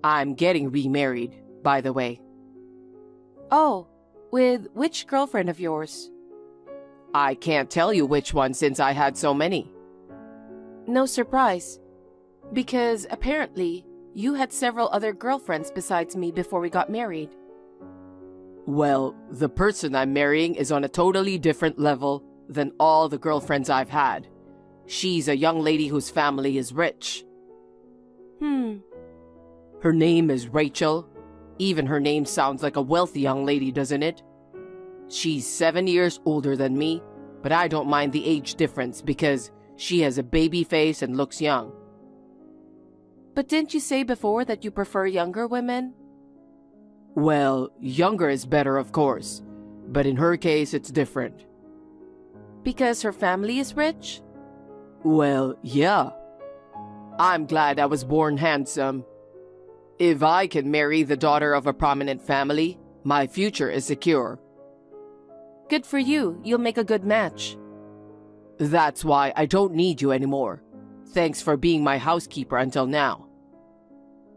I'm getting remarried, by the way.
Oh, with which girlfriend of yours?
I can't tell you which one since I had so many.
No surprise, because apparently you had several other girlfriends besides me before we got married.
Well, the person I'm marrying is on a totally different level than all the girlfriends I've had. She's a young lady whose family is rich. Her name is Rachel. Even her name sounds like a wealthy young lady, doesn't it? She's 7 years older than me, but I don't mind the age difference because she has a baby face and looks young.
But didn't you say before that you prefer younger women?
Well, younger is better, of course, but in her case, it's different.
Because her family is rich?
Well, yeah. I'm glad I was born handsome. If I can marry the daughter of a prominent family, my future is secure.
Good for you. You'll make a good match.
That's why I don't need you anymore. Thanks for being my housekeeper until now.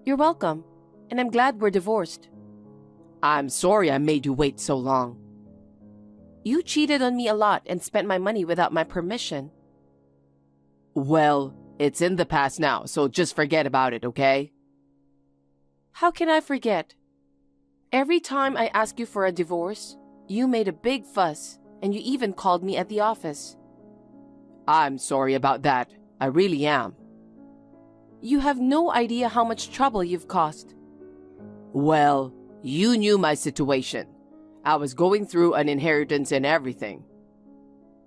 You're welcome, and I'm glad we're divorced.
I'm sorry I made you wait so long.
You cheated on me a lot and spent my money without my permission.
Well, it's in the past now, so just forget about it, okay?
How can I forget? Every time I ask you for a divorce, you made a big fuss, and you even called me at the office.
I'm sorry about that. I really am.
You have no idea how much trouble you've caused.
Well, you knew my situation. I was going through an inheritance and everything.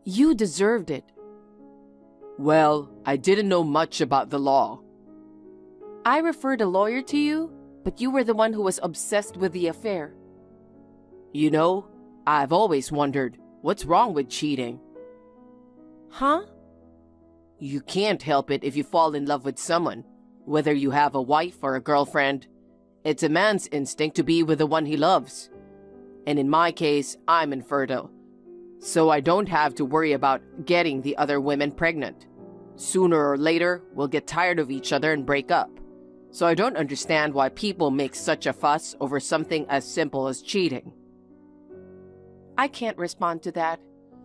You deserved it.
Well, I didn't know much about the law.
I referred a lawyer to you, but you were the one who was obsessed with the affair.
You know, I've always wondered, what's wrong with cheating?
Huh?
You can't help it if you fall in love with someone, whether you have a wife or a girlfriend. It's a man's instinct to be with the one he loves. And in my case, I'm infertile. So I don't have to worry about getting the other women pregnant. Sooner or later, we'll get tired of each other and break up. So I don't understand why people make such a fuss over something as simple as cheating.
I can't respond to that,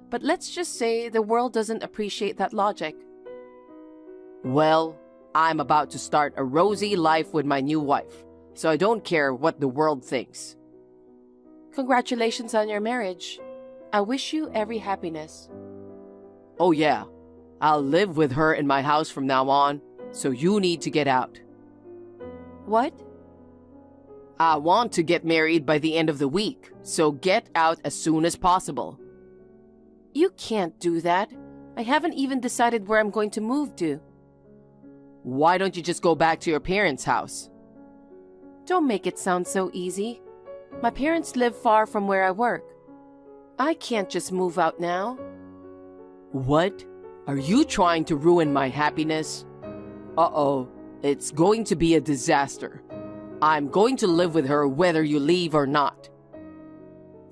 but let's just say the world doesn't appreciate that logic.
Well, I'm about to start a rosy life with my new wife, so I don't care what the world thinks.
Congratulations on your marriage. I wish you every happiness.
Oh yeah, I'll live with her in my house from now on, so you need to get out.
What?
I want to get married by the end of the week, so get out as soon as possible.
You can't do that. I haven't even decided where I'm going to move to.
Why don't you just go back to your parents' house?
Don't make it sound so easy. My parents live far from where I work. I can't just move out now.
What? Are you trying to ruin my happiness? Uh-oh, it's going to be a disaster. I'm going to live with her whether you leave or not.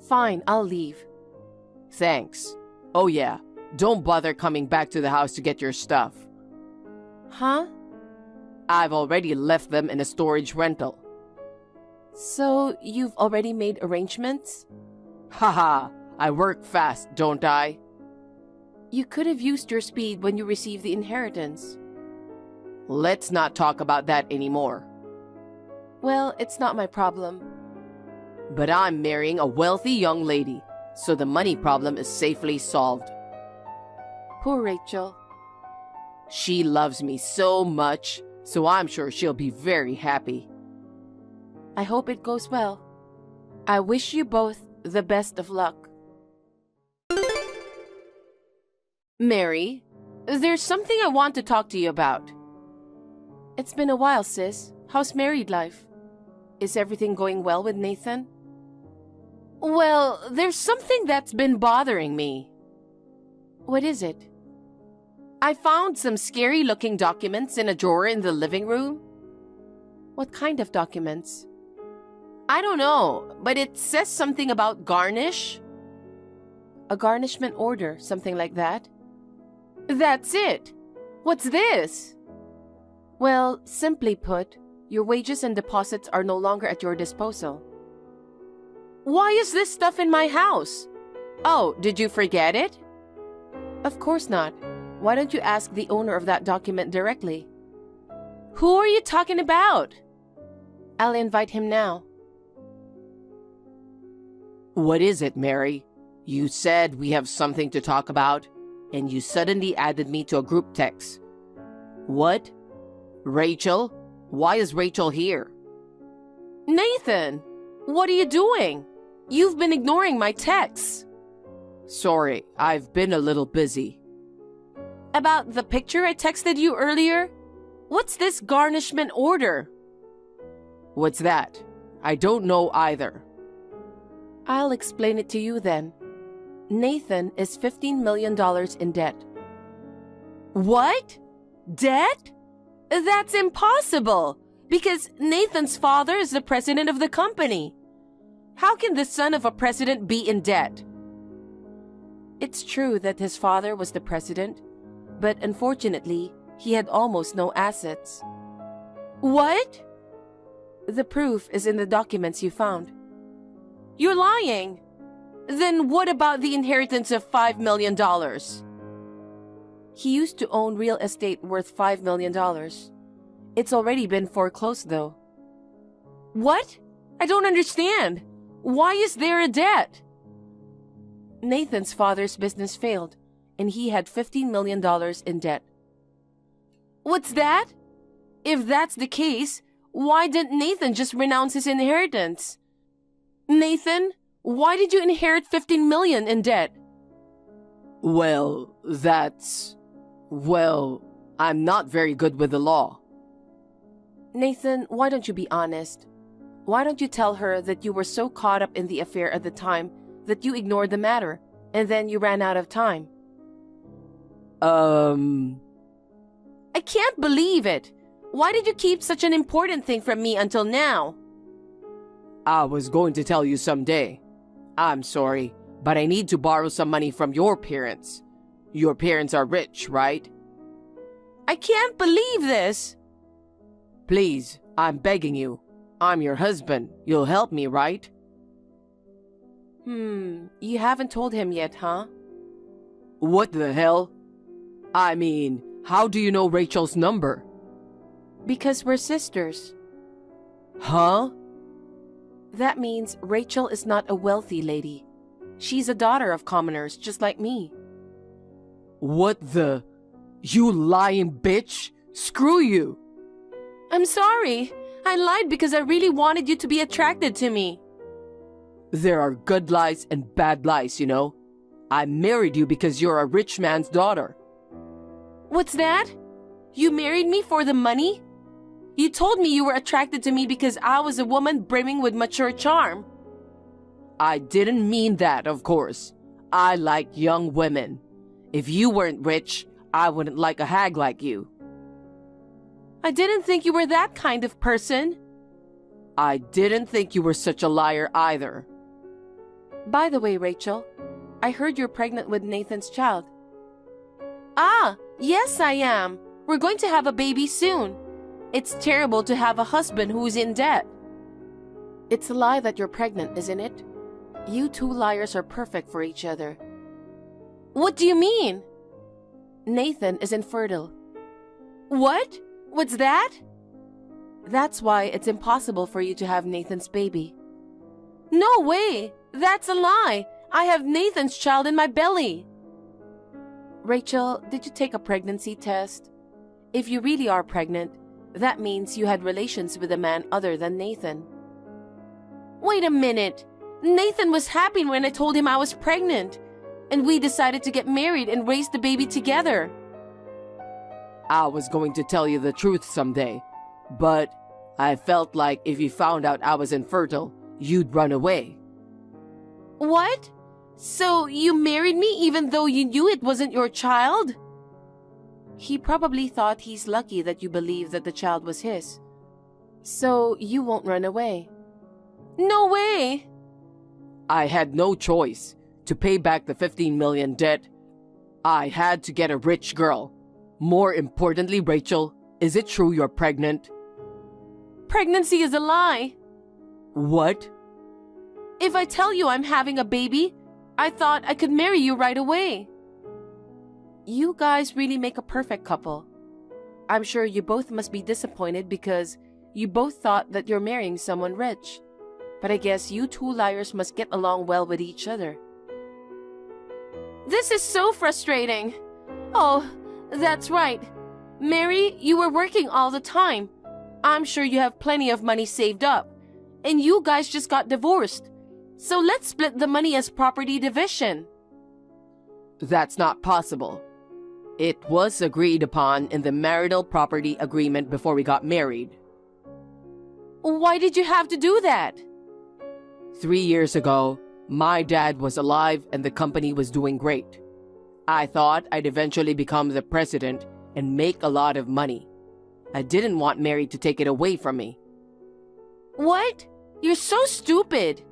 Fine, I'll leave.
Thanks. Oh yeah, don't bother coming back to the house to get your stuff.
Huh?
I've already left them in a storage rental.
So, you've already made arrangements?
Haha, I work fast, don't I?
You could have used your speed when you received the inheritance.
Let's not talk about that anymore.
Well, it's not my problem.
But I'm marrying a wealthy young lady, so the money problem is safely solved.
Poor Rachel.
She loves me so much, so I'm sure she'll be very happy.
I hope it goes well. I wish you both the best of luck.
Mary, there's something I want to talk to you about.
It's been a while, sis. How's married life? Is everything going well with Nathan?
Well, there's something that's been bothering me.
What is it? I found some scary-looking documents in a drawer in the living room.
What kind of documents?
I don't know, but it says something about garnish.
A garnishment order, something like that?
That's it. What's this?
Well, simply put, your wages and deposits are no longer at your disposal.
Why is this stuff in my house? Oh, did you forget it?
Of course not. Why don't you ask the owner of that document directly?
Who are you talking about?
I'll invite him now.
What is it, Mary? You said we have something to talk about, and you suddenly added me to a group text. What? Rachel? Why is Rachel here? Nathan, what are you doing? You've been ignoring my texts. Sorry, I've been a little busy. About the picture I texted you earlier? What's this garnishment order? What's that? I don't know either.
I'll explain it to you then. Nathan is $15 million in debt.
What? Debt? That's impossible, because Nathan's father is the president of the company. How can the son of a president be in debt?
It's true that his father was the president, but unfortunately, he had almost no assets.
What?
The proof is in the documents you found.
You're lying. Then what about the inheritance of $5 million?
He used to own real estate worth $5 million. It's already been foreclosed, though.
What? I don't understand. Why is there a debt?
Nathan's father's business failed, and he had $15 million in debt.
What's that? If that's the case, why didn't Nathan just renounce his inheritance? Nathan, why did you inherit $15 million in debt? Well, I'm not very good with the law.
Nathan, why don't you be honest? Why don't you tell her that you were so caught up in the affair at the time that you ignored the matter, and then you ran out of time?
I can't believe it. Why did you keep such an important thing from me until now? I was going to tell you someday. I'm sorry, but I need to borrow some money from your parents. Your parents are rich, right? I can't believe this. Please, I'm begging you. I'm your husband. You'll help me, right?
You haven't told him yet, huh?
What the hell? I mean, how do you know Rachel's number?
Because we're sisters.
Huh?
That means Rachel is not a wealthy lady. She's a daughter of commoners, just like me.
What the? You lying bitch! Screw you! I'm sorry. I lied because I really wanted you to be attracted to me. There are good lies and bad lies, you know. I married you because you're a rich man's daughter. What's that? You married me for the money? You told me you were attracted to me because I was a woman brimming with mature charm. I didn't mean that, of course. I like young women. If you weren't rich, I wouldn't like a hag like you. I didn't think you were that kind of person. I didn't think you were such a liar either.
By the way, Rachel, I heard you're pregnant with Nathan's child.
Ah, yes I am. We're going to have a baby soon. It's terrible to have a husband who's in debt.
It's a lie that you're pregnant, isn't it? You two liars are perfect for each other.
What do you mean?
Nathan is infertile.
What? What's that?
That's why it's impossible for you to have Nathan's baby.
No way! That's a lie! I have Nathan's child in my belly.
Rachel, did you take a pregnancy test? If you really are pregnant, that means you had relations with a man other than Nathan.
Wait a minute. Nathan was happy when I told him I was pregnant, and we decided to get married and raise the baby together. I was going to tell you the truth someday, but I felt like if you found out I was infertile, you'd run away. What? So you married me even though you knew it wasn't your child? He probably thought he's lucky that you believe that the child was his. So you won't run away. No way!
I had no choice. To pay back the 15 million debt, I had to get a rich girl. More importantly, Rachel, is it true you're pregnant?
Pregnancy is a lie.
What?
If I tell you I'm having a baby, I thought I could marry you right away. You guys really make a perfect couple. I'm sure you both must be disappointed because you both thought that you're marrying someone rich. But I guess you two liars must get along well with each other. This is so frustrating. Oh, that's right. Mary, you were working all the time. I'm sure you have plenty of money saved up. And you guys just got divorced. So let's split the money as property division.
That's not possible. It was agreed upon in the marital property agreement before we got married.
Why did you have to do that?
3 years ago, my dad was alive and the company was doing great. I thought I'd eventually become the president and make a lot of money. I didn't want Mary to take it away from me.
What? You're so stupid.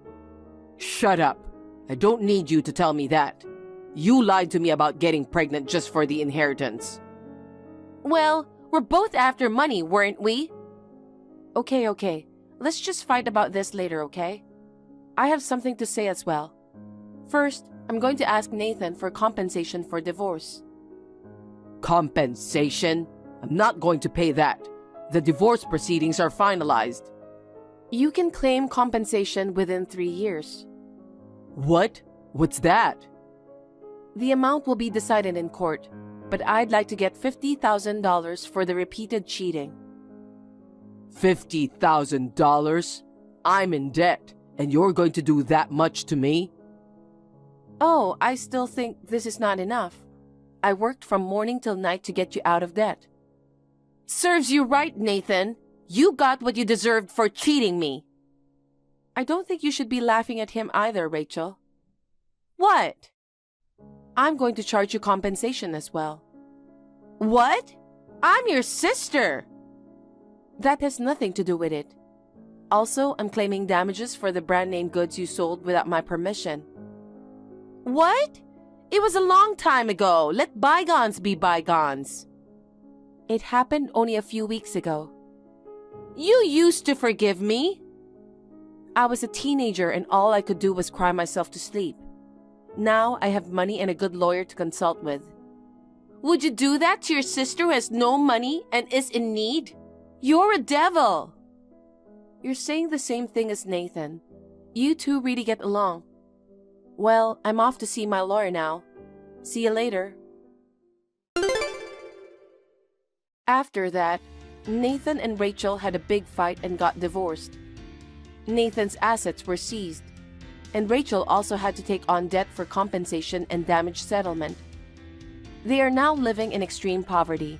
Shut up. I don't need you to tell me that. You lied to me about getting pregnant just for the inheritance.
Well, we're both after money, weren't we? Okay. Let's just fight about this later, okay? I have something to say as well. First, I'm going to ask Nathan for compensation for divorce.
Compensation? I'm not going to pay that. The divorce proceedings are finalized.
You can claim compensation within 3 years.
What? What's that?
The amount will be decided in court, but I'd like to get $50,000 for the repeated cheating.
$50,000? I'm in debt, and you're going to do that much to me?
Oh, I still think this is not enough. I worked from morning till night to get you out of debt. Serves you right, Nathan. You got what you deserved for cheating me. I don't think you should be laughing at him either, Rachel. What? I'm going to charge you compensation as well. What? I'm your sister. That has nothing to do with it. Also, I'm claiming damages for the brand name goods you sold without my permission. What? It was a long time ago. Let bygones be bygones. It happened only a few weeks ago. You used to forgive me. I was a teenager and all I could do was cry myself to sleep. Now I have money and a good lawyer to consult with. Would you do that to your sister who has no money and is in need? You're a devil. You're saying the same thing as Nathan. You two really get along. Well, I'm off to see my lawyer now. See you later. After that, Nathan and Rachel had a big fight and got divorced. Nathan's assets were seized, and Rachel also had to take on debt for compensation and damage settlement. They are now living in extreme poverty.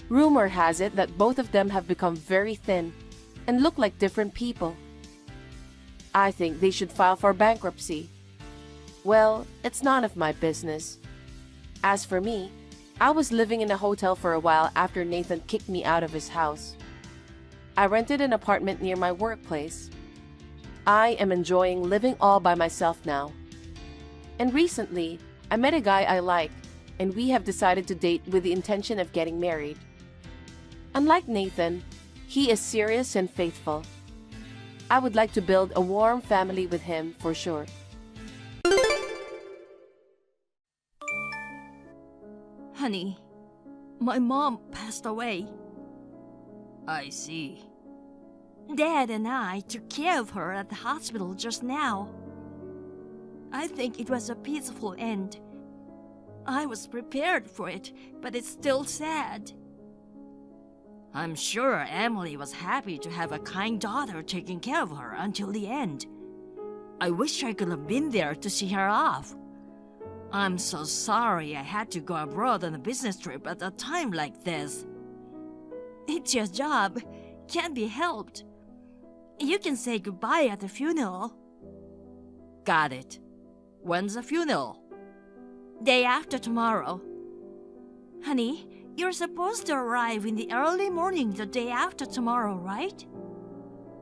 Rumor has it that both of them have become very thin and look like different people. I think they should file for bankruptcy. Well, it's none of my business. As for me, I was living in a hotel for a while after Nathan kicked me out of his house. I rented an apartment near my workplace. I am enjoying living all by myself now. And recently, I met a guy I like, and we have decided to date with the intention of getting married. Unlike Nathan, he is serious and faithful. I would like to build a warm family with him for sure.
Honey, my mom passed away.
I see.
Dad and I took care of her at the hospital just now. I think it was a peaceful end. I was prepared for it, but it's still sad.
I'm sure Emily was happy to have a kind daughter taking care of her until the end. I wish I could have been there to see her off. I'm so sorry I had to go abroad on a business trip at a time like this.
It's your job. Can't be helped. You can say goodbye at the funeral.
Got it. When's the funeral?
Day after tomorrow. Honey, you're supposed to arrive in the early morning the day after tomorrow, right?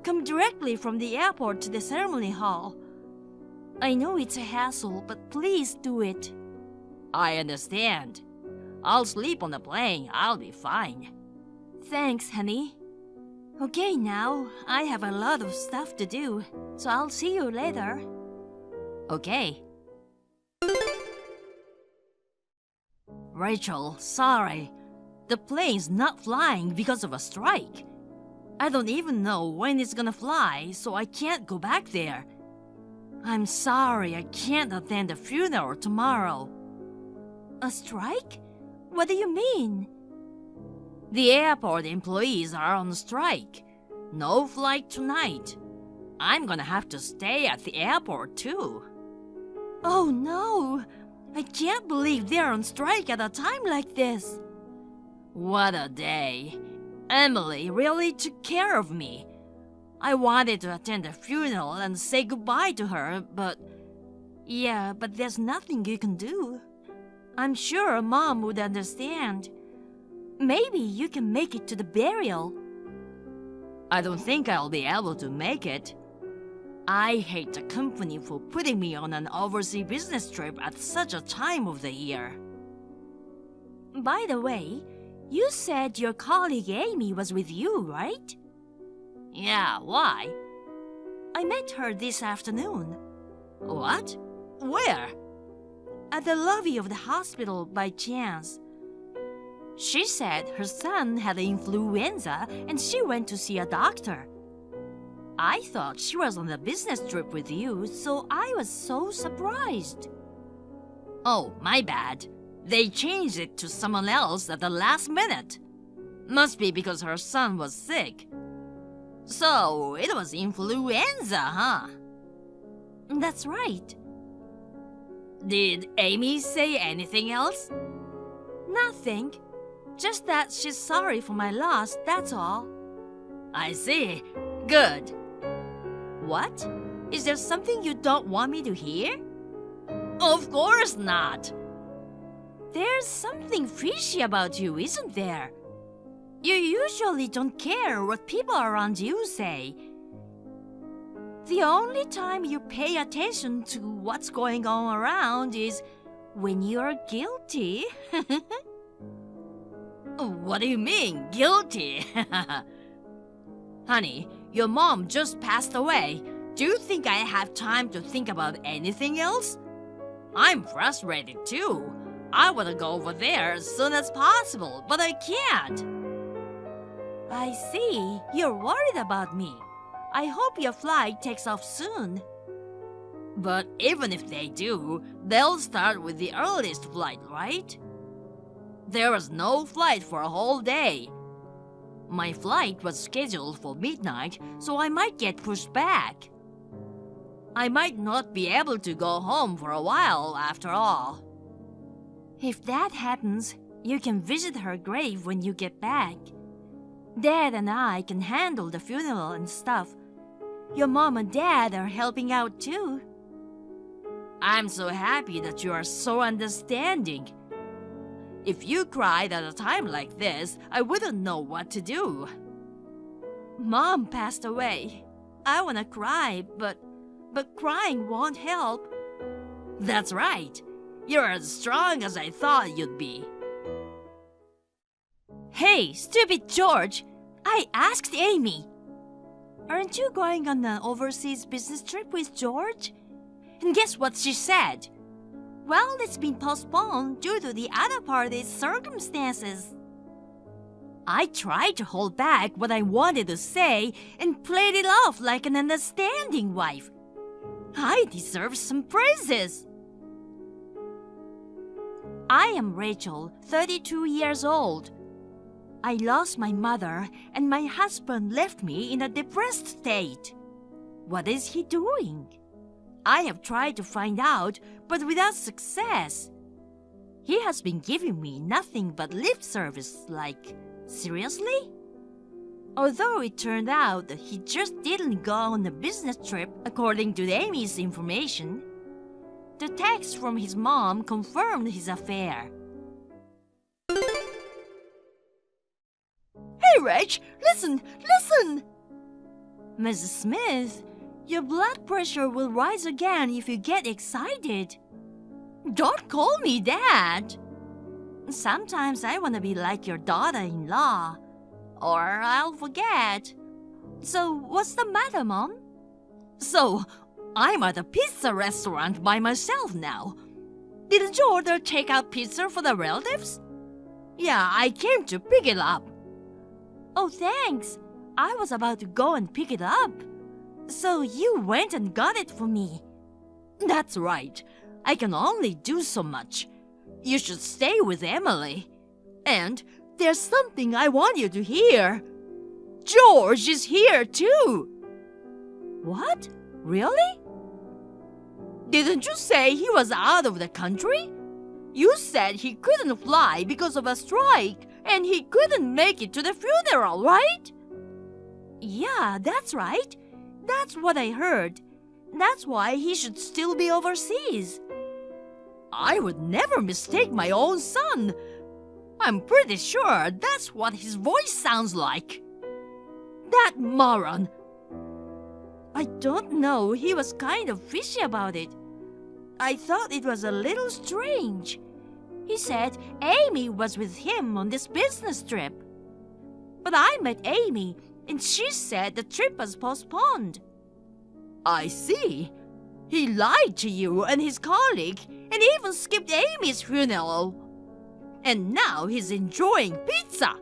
Come directly from the airport to the ceremony hall. I know it's a hassle, but please do it.
I understand. I'll sleep on the plane. I'll be fine.
Thanks, honey. Okay, now, I have a lot of stuff to do, so I'll see you later.
Okay. Rachel, sorry. The plane's not flying because of a strike. I don't even know when it's gonna fly, so I can't go back there. I'm sorry I can't attend the funeral tomorrow.
A strike? What do you mean?
The airport employees are on strike. No flight tonight. I'm gonna have to stay at the airport too.
Oh no! I can't believe they're on strike at a time like this.
What a day. Emily really took care of me. I wanted to attend the funeral and say goodbye to her, but...
Yeah, but there's nothing you can do. I'm sure Mom would understand. Maybe you can make it to the burial.
I don't think I'll be able to make it. I hate the company for putting me on an overseas business trip at such a time of the year.
By the way, you said your colleague Amy was with you, right?
Yeah, why?
I met her this afternoon.
What? Where?
At the lobby of the hospital by chance. She said her son had influenza and she went to see a doctor. I thought she was on a business trip with you, so I was so surprised.
Oh, my bad. They changed it to someone else at the last minute. Must be because her son was sick. So, it was influenza, huh?
That's right.
Did Amy say anything else?
Nothing. Just that she's sorry for my loss, that's all.
I see. Good.
What? Is there something you don't want me to hear?
Of course not.
There's something fishy about you, isn't there? You usually don't care what people around you say. The only time you pay attention to what's going on around is when you're guilty.
What do you mean, guilty? Honey, your mom just passed away. Do you think I have time to think about anything else? I'm frustrated too. I want to go over there as soon as possible, but I can't.
I see. You're worried about me. I hope your flight takes off soon.
But even if they do, they'll start with the earliest flight, right? There was no flight for a whole day. My flight was scheduled for midnight, so I might get pushed back. I might not be able to go home for a while after all.
If that happens, you can visit her grave when you get back. Dad and I can handle the funeral and stuff. Your mom and dad are helping out too.
I'm so happy that you are so understanding. If you cried at a time like this, I wouldn't know what to do.
Mom passed away. I want to cry, but crying won't help.
That's right. You're as strong as I thought you'd be.
Hey, stupid George! I asked Amy. Aren't you going on an overseas business trip with George? And guess what she said? Well, it's been postponed due to the other party's circumstances. I tried to hold back what I wanted to say and played it off like an understanding wife. I deserve some praises. I am Rachel, 32 years old. I lost my mother and my husband left me in a depressed state. What is he doing? I have tried to find out, but without success. He has been giving me nothing but lip service, like, seriously? Although it turned out that he just didn't go on a business trip according to Amy's information, the text from his mom confirmed his affair. Hey, Reg, listen, listen! Mrs. Smith, your blood pressure will rise again if you get excited. Don't call me that. Sometimes I want to be like your daughter-in-law. Or I'll forget. So, what's the matter, Mom? So, I'm at a pizza restaurant by myself now. Didn't you order takeout pizza for the relatives? Yeah, I came to pick it up. Oh, thanks. I was about to go and pick it up. So you went and got it for me. That's right. I can only do so much. You should stay with Emily. And there's something I want you to hear. George is here too. What? Really? Didn't you say he was out of the country? You said he couldn't fly because of a strike and he couldn't make it to the funeral, right? Yeah, that's right. That's what I heard. That's why he should still be overseas. I would never mistake my own son. I'm pretty sure that's what his voice sounds like. That moron. I don't know, he was kind of fishy about it. I thought it was a little strange. He said Amy was with him on this business trip. But I met Amy, and she said the trip was postponed. I see. He lied to you and his colleague, and even skipped Amy's funeral. And now he's enjoying pizza.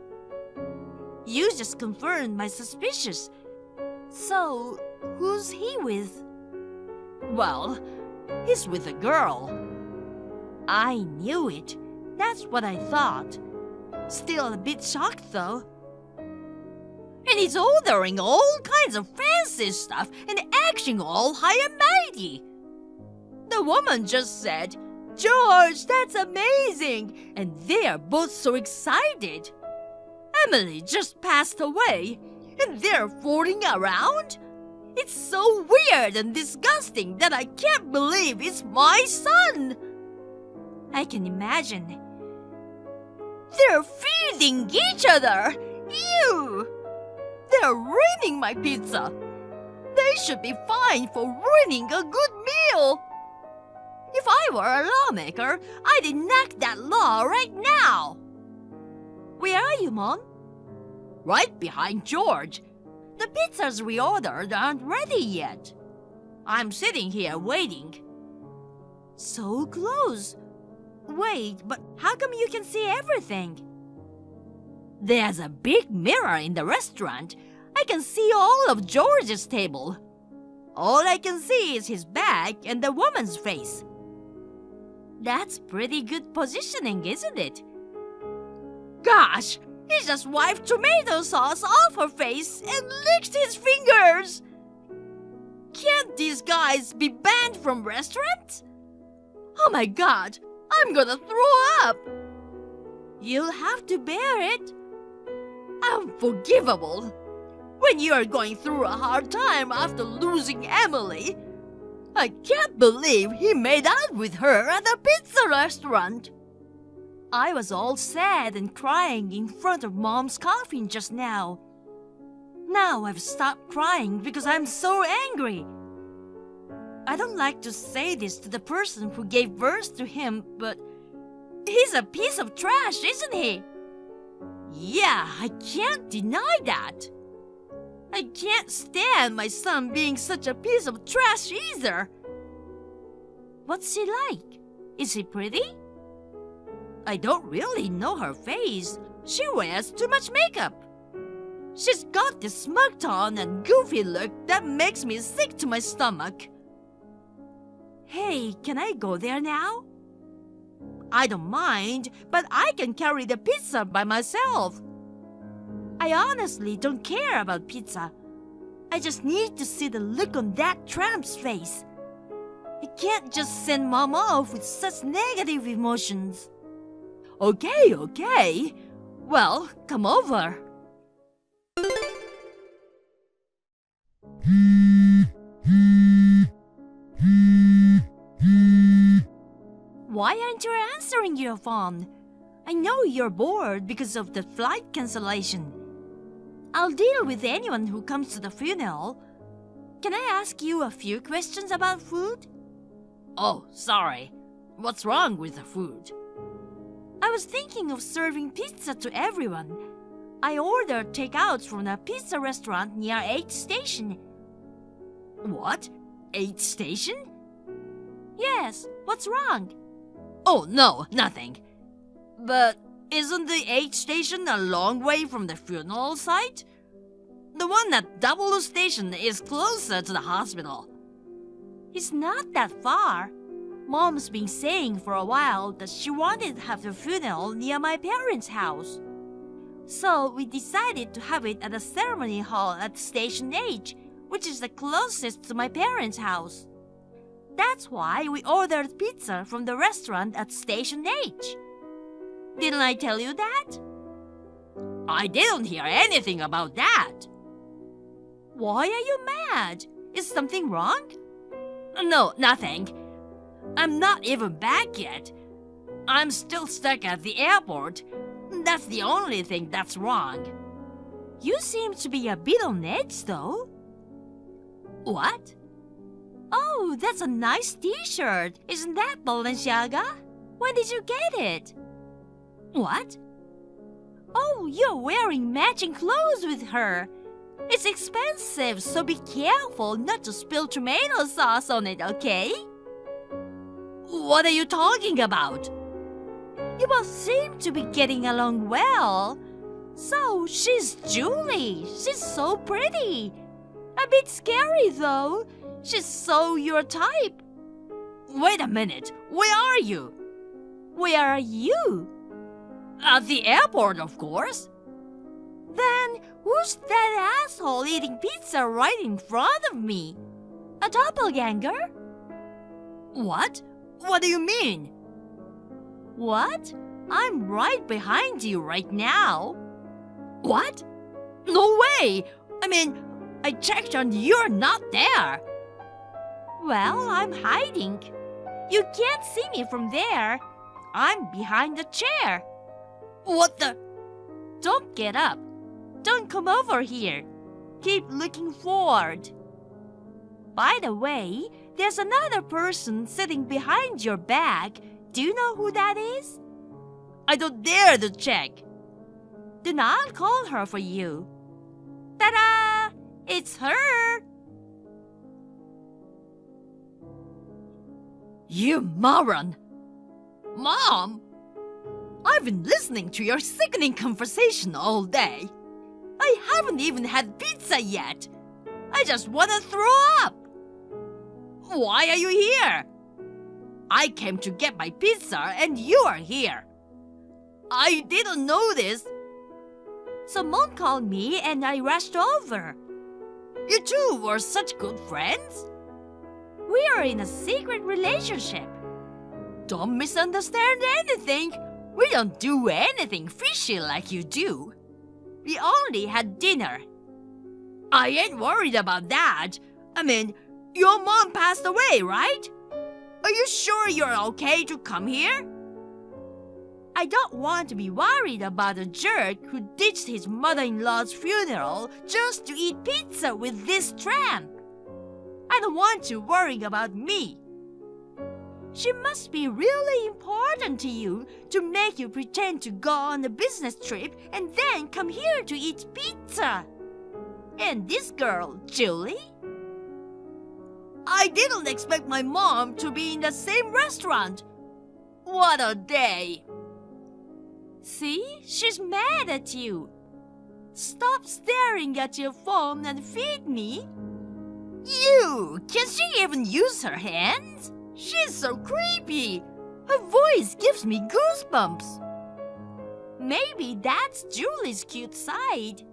You just confirmed my suspicions. So, who's he with? Well, he's with a girl. I knew it. That's what I thought. Still a bit shocked though. And he's ordering all kinds of fancy stuff and acting all high and mighty. The woman just said, "George, that's amazing!" And they're both so excited. Emily just passed away, and they're fooling around? It's so weird and disgusting that I can't believe it's my son. I can imagine. They're feeding each other. Ew! They're ruining my pizza. They should be fined for ruining a good meal. If I were a lawmaker, I'd enact that law right now. Where are you, Mom? Right behind George. The pizzas we ordered aren't ready yet. I'm sitting here waiting. So close. Wait, but how come you can see everything? There's a big mirror in the restaurant. I can see all of George's table. All I can see is his back and the woman's face. That's pretty good positioning, isn't it? Gosh, he just wiped tomato sauce off her face and licked his fingers. Can't these guys be banned from restaurants? Oh my God, I'm gonna throw up. You'll have to bear it. Unforgivable. When you are going through a hard time after losing Emily. I can't believe he made out with her at the pizza restaurant. I was all sad and crying in front of Mom's coffin just now. Now I've stopped crying because I'm so angry. I don't like to say this to the person who gave birth to him, but he's a piece of trash, isn't he? Yeah, I can't deny that. I can't stand my son being such a piece of trash either. What's he like? Is he pretty? I don't really know her face. She wears too much makeup. She's got this smug tone and goofy look that makes me sick to my stomach. Hey, can I go there now? I don't mind, but I can carry the pizza by myself. I honestly don't care about pizza. I just need to see the look on that tramp's face. I can't just send Mom off with such negative emotions. Okay. Well, come over. Why aren't you answering your phone? I know you're bored because of the flight cancellation. I'll deal with anyone who comes to the funeral. Can I ask you a few questions about food?
Oh, sorry. What's wrong with the food?
I was thinking of serving pizza to everyone. I ordered takeouts from a pizza restaurant near 8th Station.
What? 8th Station?
Yes, what's wrong?
Oh, no, nothing. But isn't the 8th Station a long way from the funeral site? The one at W Station is closer to the hospital.
It's not that far. Mom's been saying for a while that she wanted to have the funeral near my parents' house. So we decided to have it at the ceremony hall at Station H, which is the closest to my parents' house. That's why we ordered pizza from the restaurant at Station H. Didn't I tell you that?
I didn't hear anything about that.
Why are you mad? Is something wrong?
No, nothing. I'm not even back yet. I'm still stuck at the airport. That's the only thing that's wrong.
You seem to be a bit on edge, though.
What?
Oh, that's a nice t-shirt. Isn't that Balenciaga? When did you get it?
What?
Oh, you're wearing matching clothes with her. It's expensive, so be careful not to spill tomato sauce on it, okay?
What are you talking about?
You both seem to be getting along well. So, she's Julie. She's so pretty. A bit scary, though. She's so your type.
Wait a minute. Where are you?
Where are you?
At the airport, of course.
Then, who's that asshole eating pizza right in front of me? A doppelganger?
What? What do you mean?
What? I'm right behind you right now.
What? No way! I mean, I checked and you're not there.
Well, I'm hiding. You can't see me from there. I'm behind the chair.
What the?
Don't get up. Don't come over here. Keep looking forward. By the way, there's another person sitting behind your back. Do you know who that is?
I don't dare to check.
Then I'll call her for you. Ta-da! It's her!
You moron! Mom! I've been listening to your sickening conversation all day. I haven't even had pizza yet. I just want to throw up. Why are you here? I came to get my pizza and you are here. I didn't know this.
Someone called me and I rushed over.
You two were such good friends.
We are in a secret relationship.
Don't misunderstand anything. We don't do anything fishy like you do.
We only had dinner.
I ain't worried about that. I mean, your mom passed away, right? Are you sure you're okay to come here?
I don't want to be worried about a jerk who ditched his mother-in-law's funeral just to eat pizza with this tramp. I don't want you worrying about me. She must be really important to you to make you pretend to go on a business trip and then come here to eat pizza. And this girl, Julie?
I didn't expect my mom to be in the same restaurant. What a day.
See, she's mad at you. Stop staring at your phone and feed me.
You! Can she even use her hands? She's so creepy. Her voice gives me goosebumps.
Maybe that's Julie's cute side.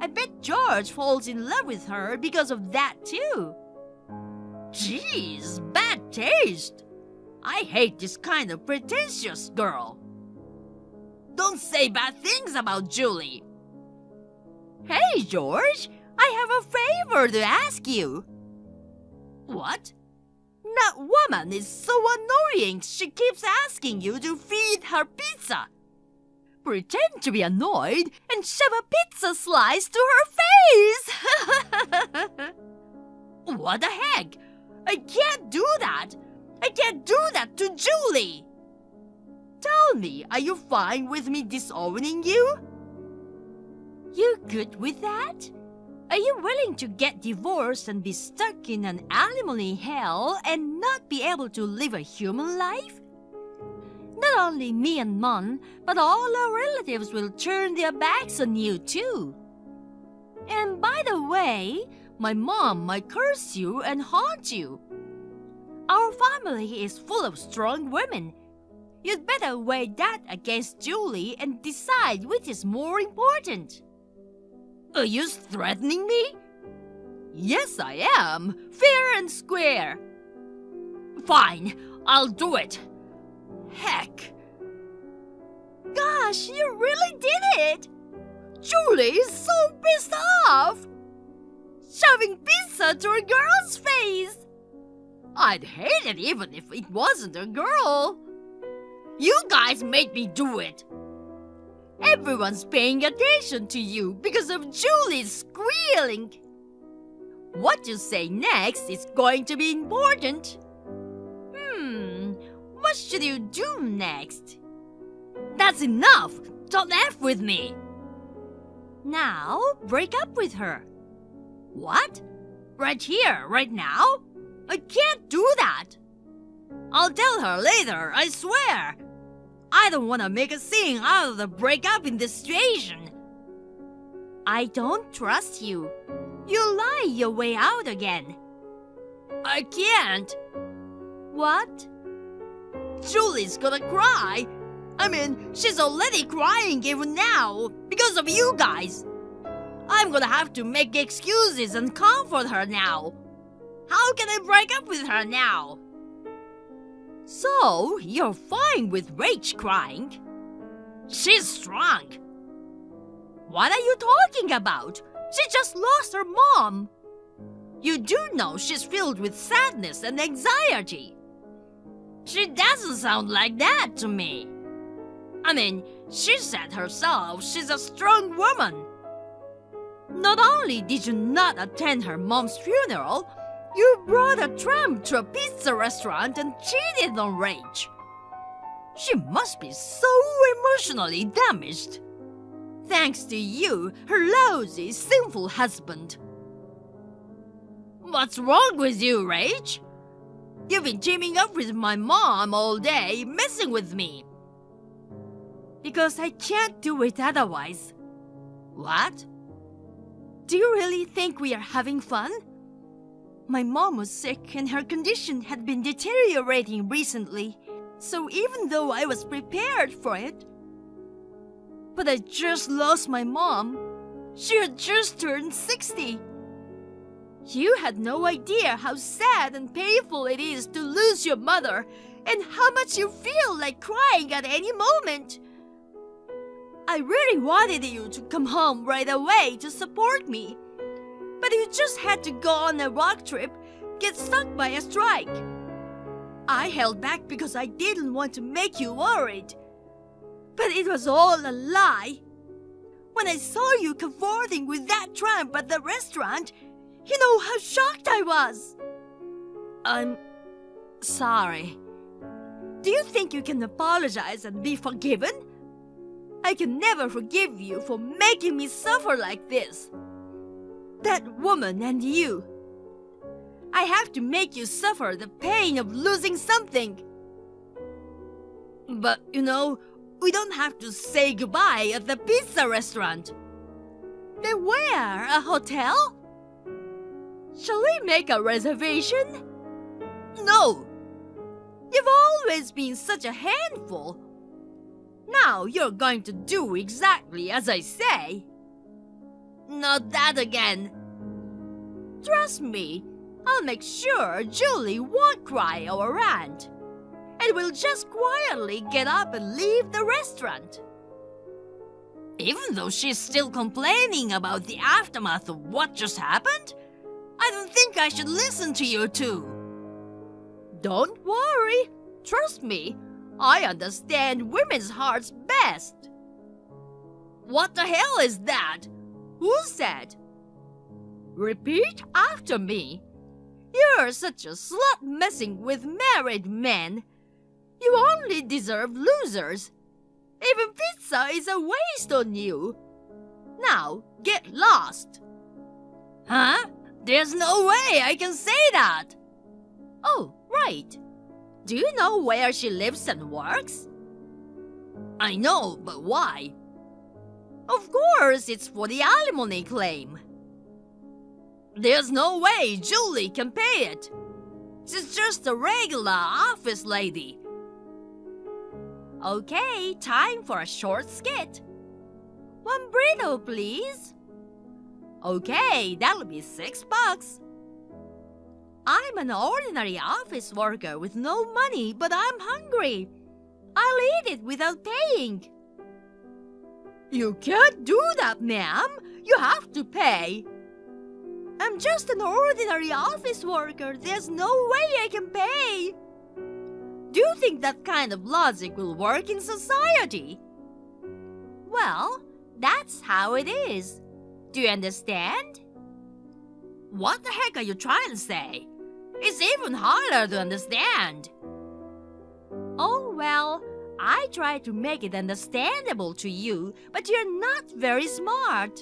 I bet George falls in love with her because of that too.
Jeez, bad taste. I hate this kind of pretentious girl. Don't say bad things about Julie.
Hey, George, I have a favor to ask you.
What?
That woman is so annoying. She keeps asking you to feed her pizza. pretend to be annoyed, and shove a pizza slice to her face! What the heck? I can't do that! I can't do that to Julie! Tell me, are you fine with me disowning you? You good with that? Are you willing to get divorced and be stuck in an alimony hell and not be able to live a human life? Not only me and Mon, but all our relatives will turn their backs on you too. And by the way, my mom might curse you and haunt you. Our family is full of strong women. You'd better weigh that against Julie and decide which is more important. Are you threatening me? Yes, I am. Fair and square. Fine, I'll do it. Heck. Gosh, you really did it! Julie is so pissed off! Shoving pizza to a girl's face! I'd hate it even if it wasn't a girl. You guys made me do it. Everyone's paying attention to you because of Julie's squealing. What you say next is going to be important. What should you do next? That's enough! Don't F with me! Now, break up with her. What? Right here, right now? I can't do that! I'll tell her later, I swear! I don't want to make a scene out of the breakup in this situation. I don't trust you. You'll lie your way out again. I can't. What? Julie's gonna cry. I mean, she's already crying even now because of you guys. I'm gonna have to make excuses and comfort her now. How can I break up with her now? So, you're fine with Rach crying? She's strong. What are you talking about? She just lost her mom. You do know she's filled with sadness and anxiety. She doesn't sound like that to me. I mean, she said herself she's a strong woman. Not only did you not attend her mom's funeral, you brought a tramp to a pizza restaurant and cheated on Rach. She must be so emotionally damaged. Thanks to you, her lousy, sinful husband. What's wrong with you, Rach? You've been teaming up with my mom all day, messing with me. Because I can't do it otherwise. What? Do you really think we are having fun? My mom was sick and her condition had been deteriorating recently, so even though I was prepared for it, but I just lost my mom. She had just turned 60. You had no idea how sad and painful it is to lose your mother and how much you feel like crying at any moment. I really wanted you to come home right away to support me. But you just had to go on a road trip, get stuck by a strike. I held back because I didn't want to make you worried. But it was all a lie. When I saw you cavorting with that tramp at the restaurant, you know how shocked I was. I'm sorry. Do you think you can apologize and be forgiven? I can never forgive you for making me suffer like this. That woman and you. I have to make you suffer the pain of losing something. But, you know, we don't have to say goodbye at the pizza restaurant. Then where? A hotel? Shall we make a reservation? No. You've always been such a handful. Now you're going to do exactly as I say. Not that again. Trust me, I'll make sure Julie won't cry or rant. And we'll just quietly get up and leave the restaurant. Even though she's still complaining about the aftermath of what just happened, I don't think I should listen to you two. Don't worry. Trust me, I understand women's hearts best.
What the hell is that? Who said? Repeat after me. You're such a slut messing with married men. You only deserve losers. Even pizza is a waste on you. Now, get lost. Huh? There's no way I can say that. Oh, right. Do you know where she lives and works? I know, but why? Of course, it's for the alimony claim. There's no way Julie can pay it. She's just a regular office lady. Okay, time for a short skit. One burrito, please. Okay, that'll be $6. I'm an ordinary office worker with no money, but I'm hungry. I'll eat it without paying. You can't do that, ma'am. You have to pay. I'm just an ordinary office worker. There's no way I can pay. Do you think that kind of logic will work in society? Well, that's how it is. Do you understand? What the heck are you trying to say? It's even harder to understand. Oh, well, I tried to make it understandable to you, but you're not very smart.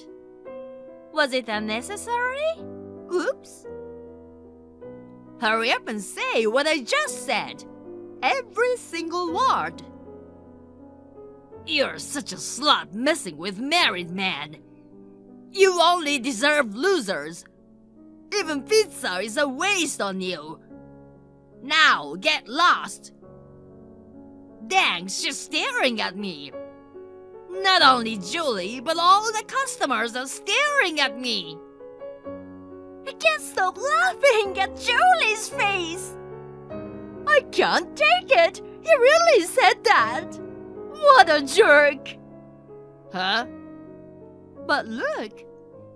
Was it unnecessary? Oops. Hurry up and say what I just said. Every single word. You're such a slut messing with married men. You only deserve losers. Even pizza is a waste on you. Now get lost. Dang, she's staring at me. Not only Julie, but all the customers are staring at me. I can't stop laughing at Julie's face. I can't take it. He really said that. What a jerk. Huh? But look,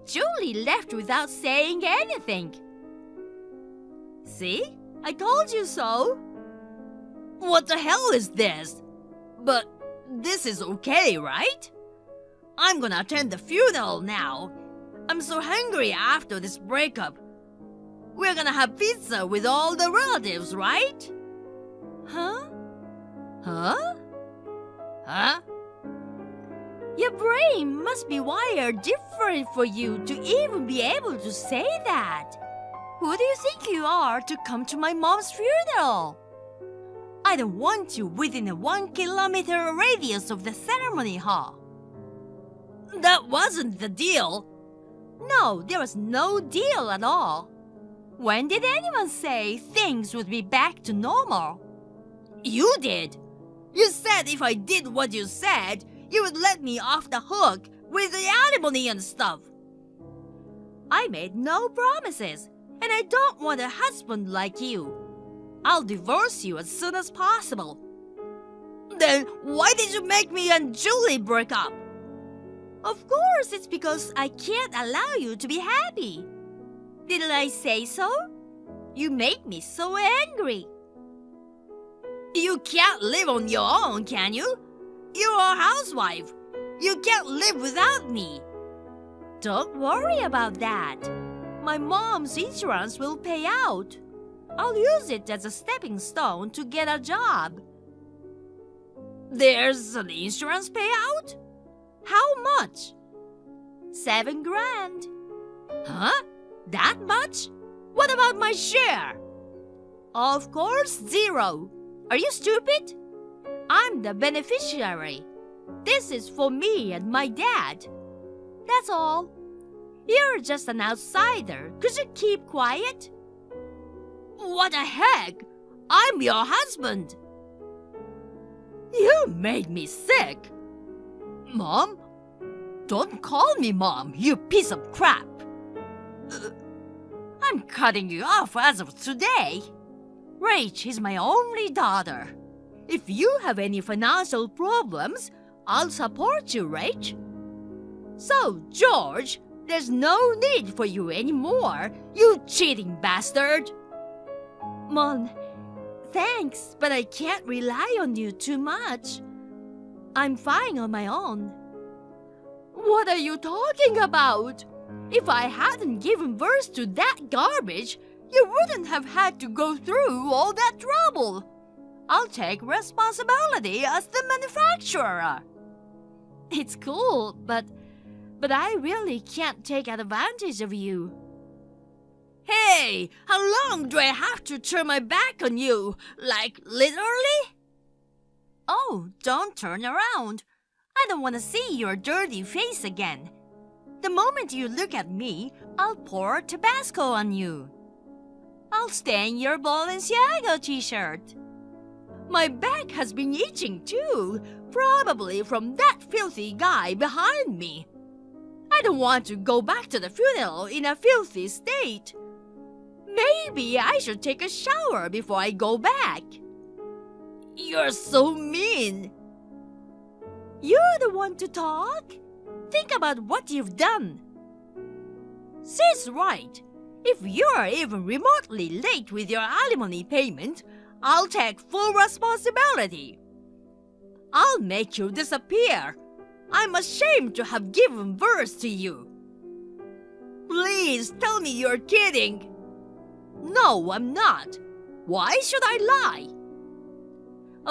Julie left without saying anything. See? I told you so. What the hell is this? But this is okay, right? I'm gonna attend the funeral now. I'm so hungry after this breakup. We're gonna have pizza with all the relatives, right? Huh? Huh? Huh? Your brain must be wired different for you to even be able to say that. Who do you think you are to come to my mom's funeral? I don't want you within a 1 kilometer radius of the ceremony hall. That wasn't the deal. No, there was no deal at all. When did anyone say things would be back to normal? You did. You said if I did what you said, you would let me off the hook with the alimony and stuff. I made no promises, and I don't want a husband like you. I'll divorce you as soon as possible. Then why did you make me and Julie break up? Of course, it's because I can't allow you to be happy. Didn't I say so? You make me so angry. You can't live on your own, can you? You're a housewife. You can't live without me. Don't worry about that. My mom's insurance will pay out. I'll use it as a stepping stone to get a job. There's an insurance payout? How much? 7 grand. Huh? That much? What about my share? Of course, 0. Are you stupid? I'm the beneficiary. This is for me and my dad. That's all. You're just an outsider. Could you keep quiet? What the heck? I'm your husband. You made me sick. Mom? Don't call me Mom, you piece of crap. I'm cutting you off as of today. Rach is my only daughter. If you have any financial problems, I'll support you, Rach. So, George, there's no need for you anymore, you cheating bastard. Mom, thanks, but I can't rely on you too much. I'm fine on my own. What are you talking about? If I hadn't given birth to that garbage, you wouldn't have had to go through all that trouble. I'll take responsibility as the manufacturer. It's cool, but I really can't take advantage of you. Hey, how long do I have to turn my back on you? Like, literally? Oh, don't turn around. I don't want to see your dirty face again. The moment you look at me, I'll pour Tabasco on you. I'll stain your Balenciaga t-shirt. My back has been itching too, probably from that filthy guy behind me. I don't want to go back to the funeral in a filthy state. Maybe I should take a shower before I go back. You're so mean. You're the one to talk. Think about what you've done. She's right. If you're even remotely late with your alimony payment, I'll take full responsibility. I'll make you disappear. I'm ashamed to have given birth to you. Please tell me you're kidding. No, I'm not. Why should I lie?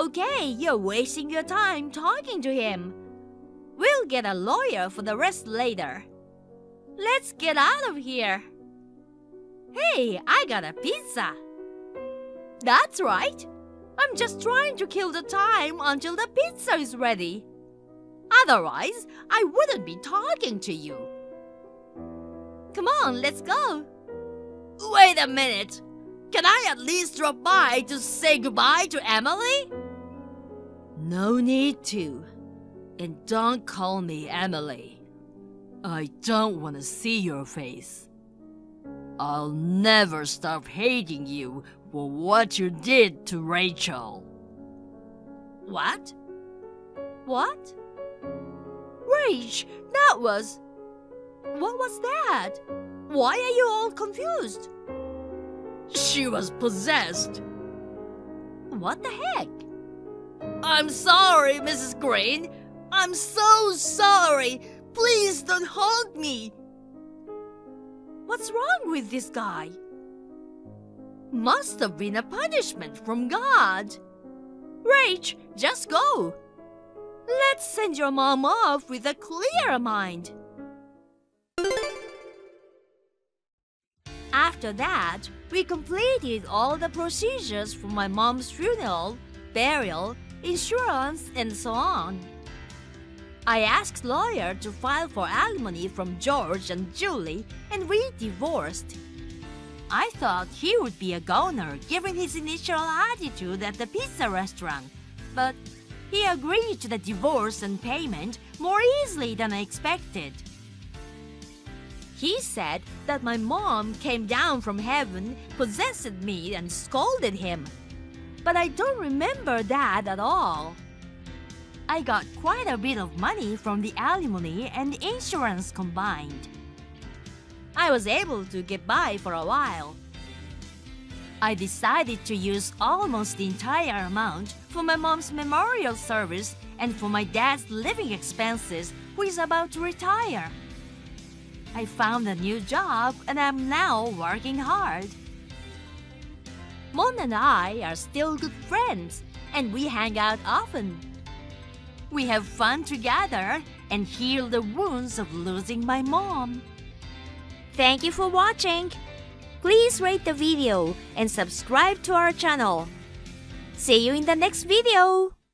Okay, you're wasting your time talking to him. We'll get a lawyer for the rest later. Let's get out of here. Hey, I got a pizza. That's right. I'm just trying to kill the time until the pizza is ready. Otherwise, I wouldn't be talking to you. Come on, let's go. Wait a minute. Can I at least drop by to say goodbye to Emily? No need to. And don't call me Emily. I don't want to see your face. I'll never stop hating you for what you did to Rachel. What? What? Rach, that was... What was that? Why are you all confused? She was possessed. What the heck? I'm sorry, Mrs. Green. I'm so sorry. Please don't haunt me. What's wrong with this guy? Must have been a punishment from God. Rach, just go. Let's send your mom off with a clear mind. After that, we completed all the procedures for my mom's funeral, burial, insurance, and so on. I asked lawyer to file for alimony from George and Julie, and we divorced. I thought he would be a goner given his initial attitude at the pizza restaurant, but he agreed to the divorce and payment more easily than I expected. He said that my mom came down from heaven, possessed me, and scolded him. But I don't remember that at all. I got quite a bit of money from the alimony and insurance combined. I was able to get by for a while. I decided to use almost the entire amount for my mom's memorial service and for my dad's living expenses, who is about to retire. I found a new job and I'm now working hard. Mon and I are still good friends and we hang out often. We have fun together and heal the wounds of losing my mom.
Thank you for watching. Please rate the video and subscribe to our channel. See you in the next video.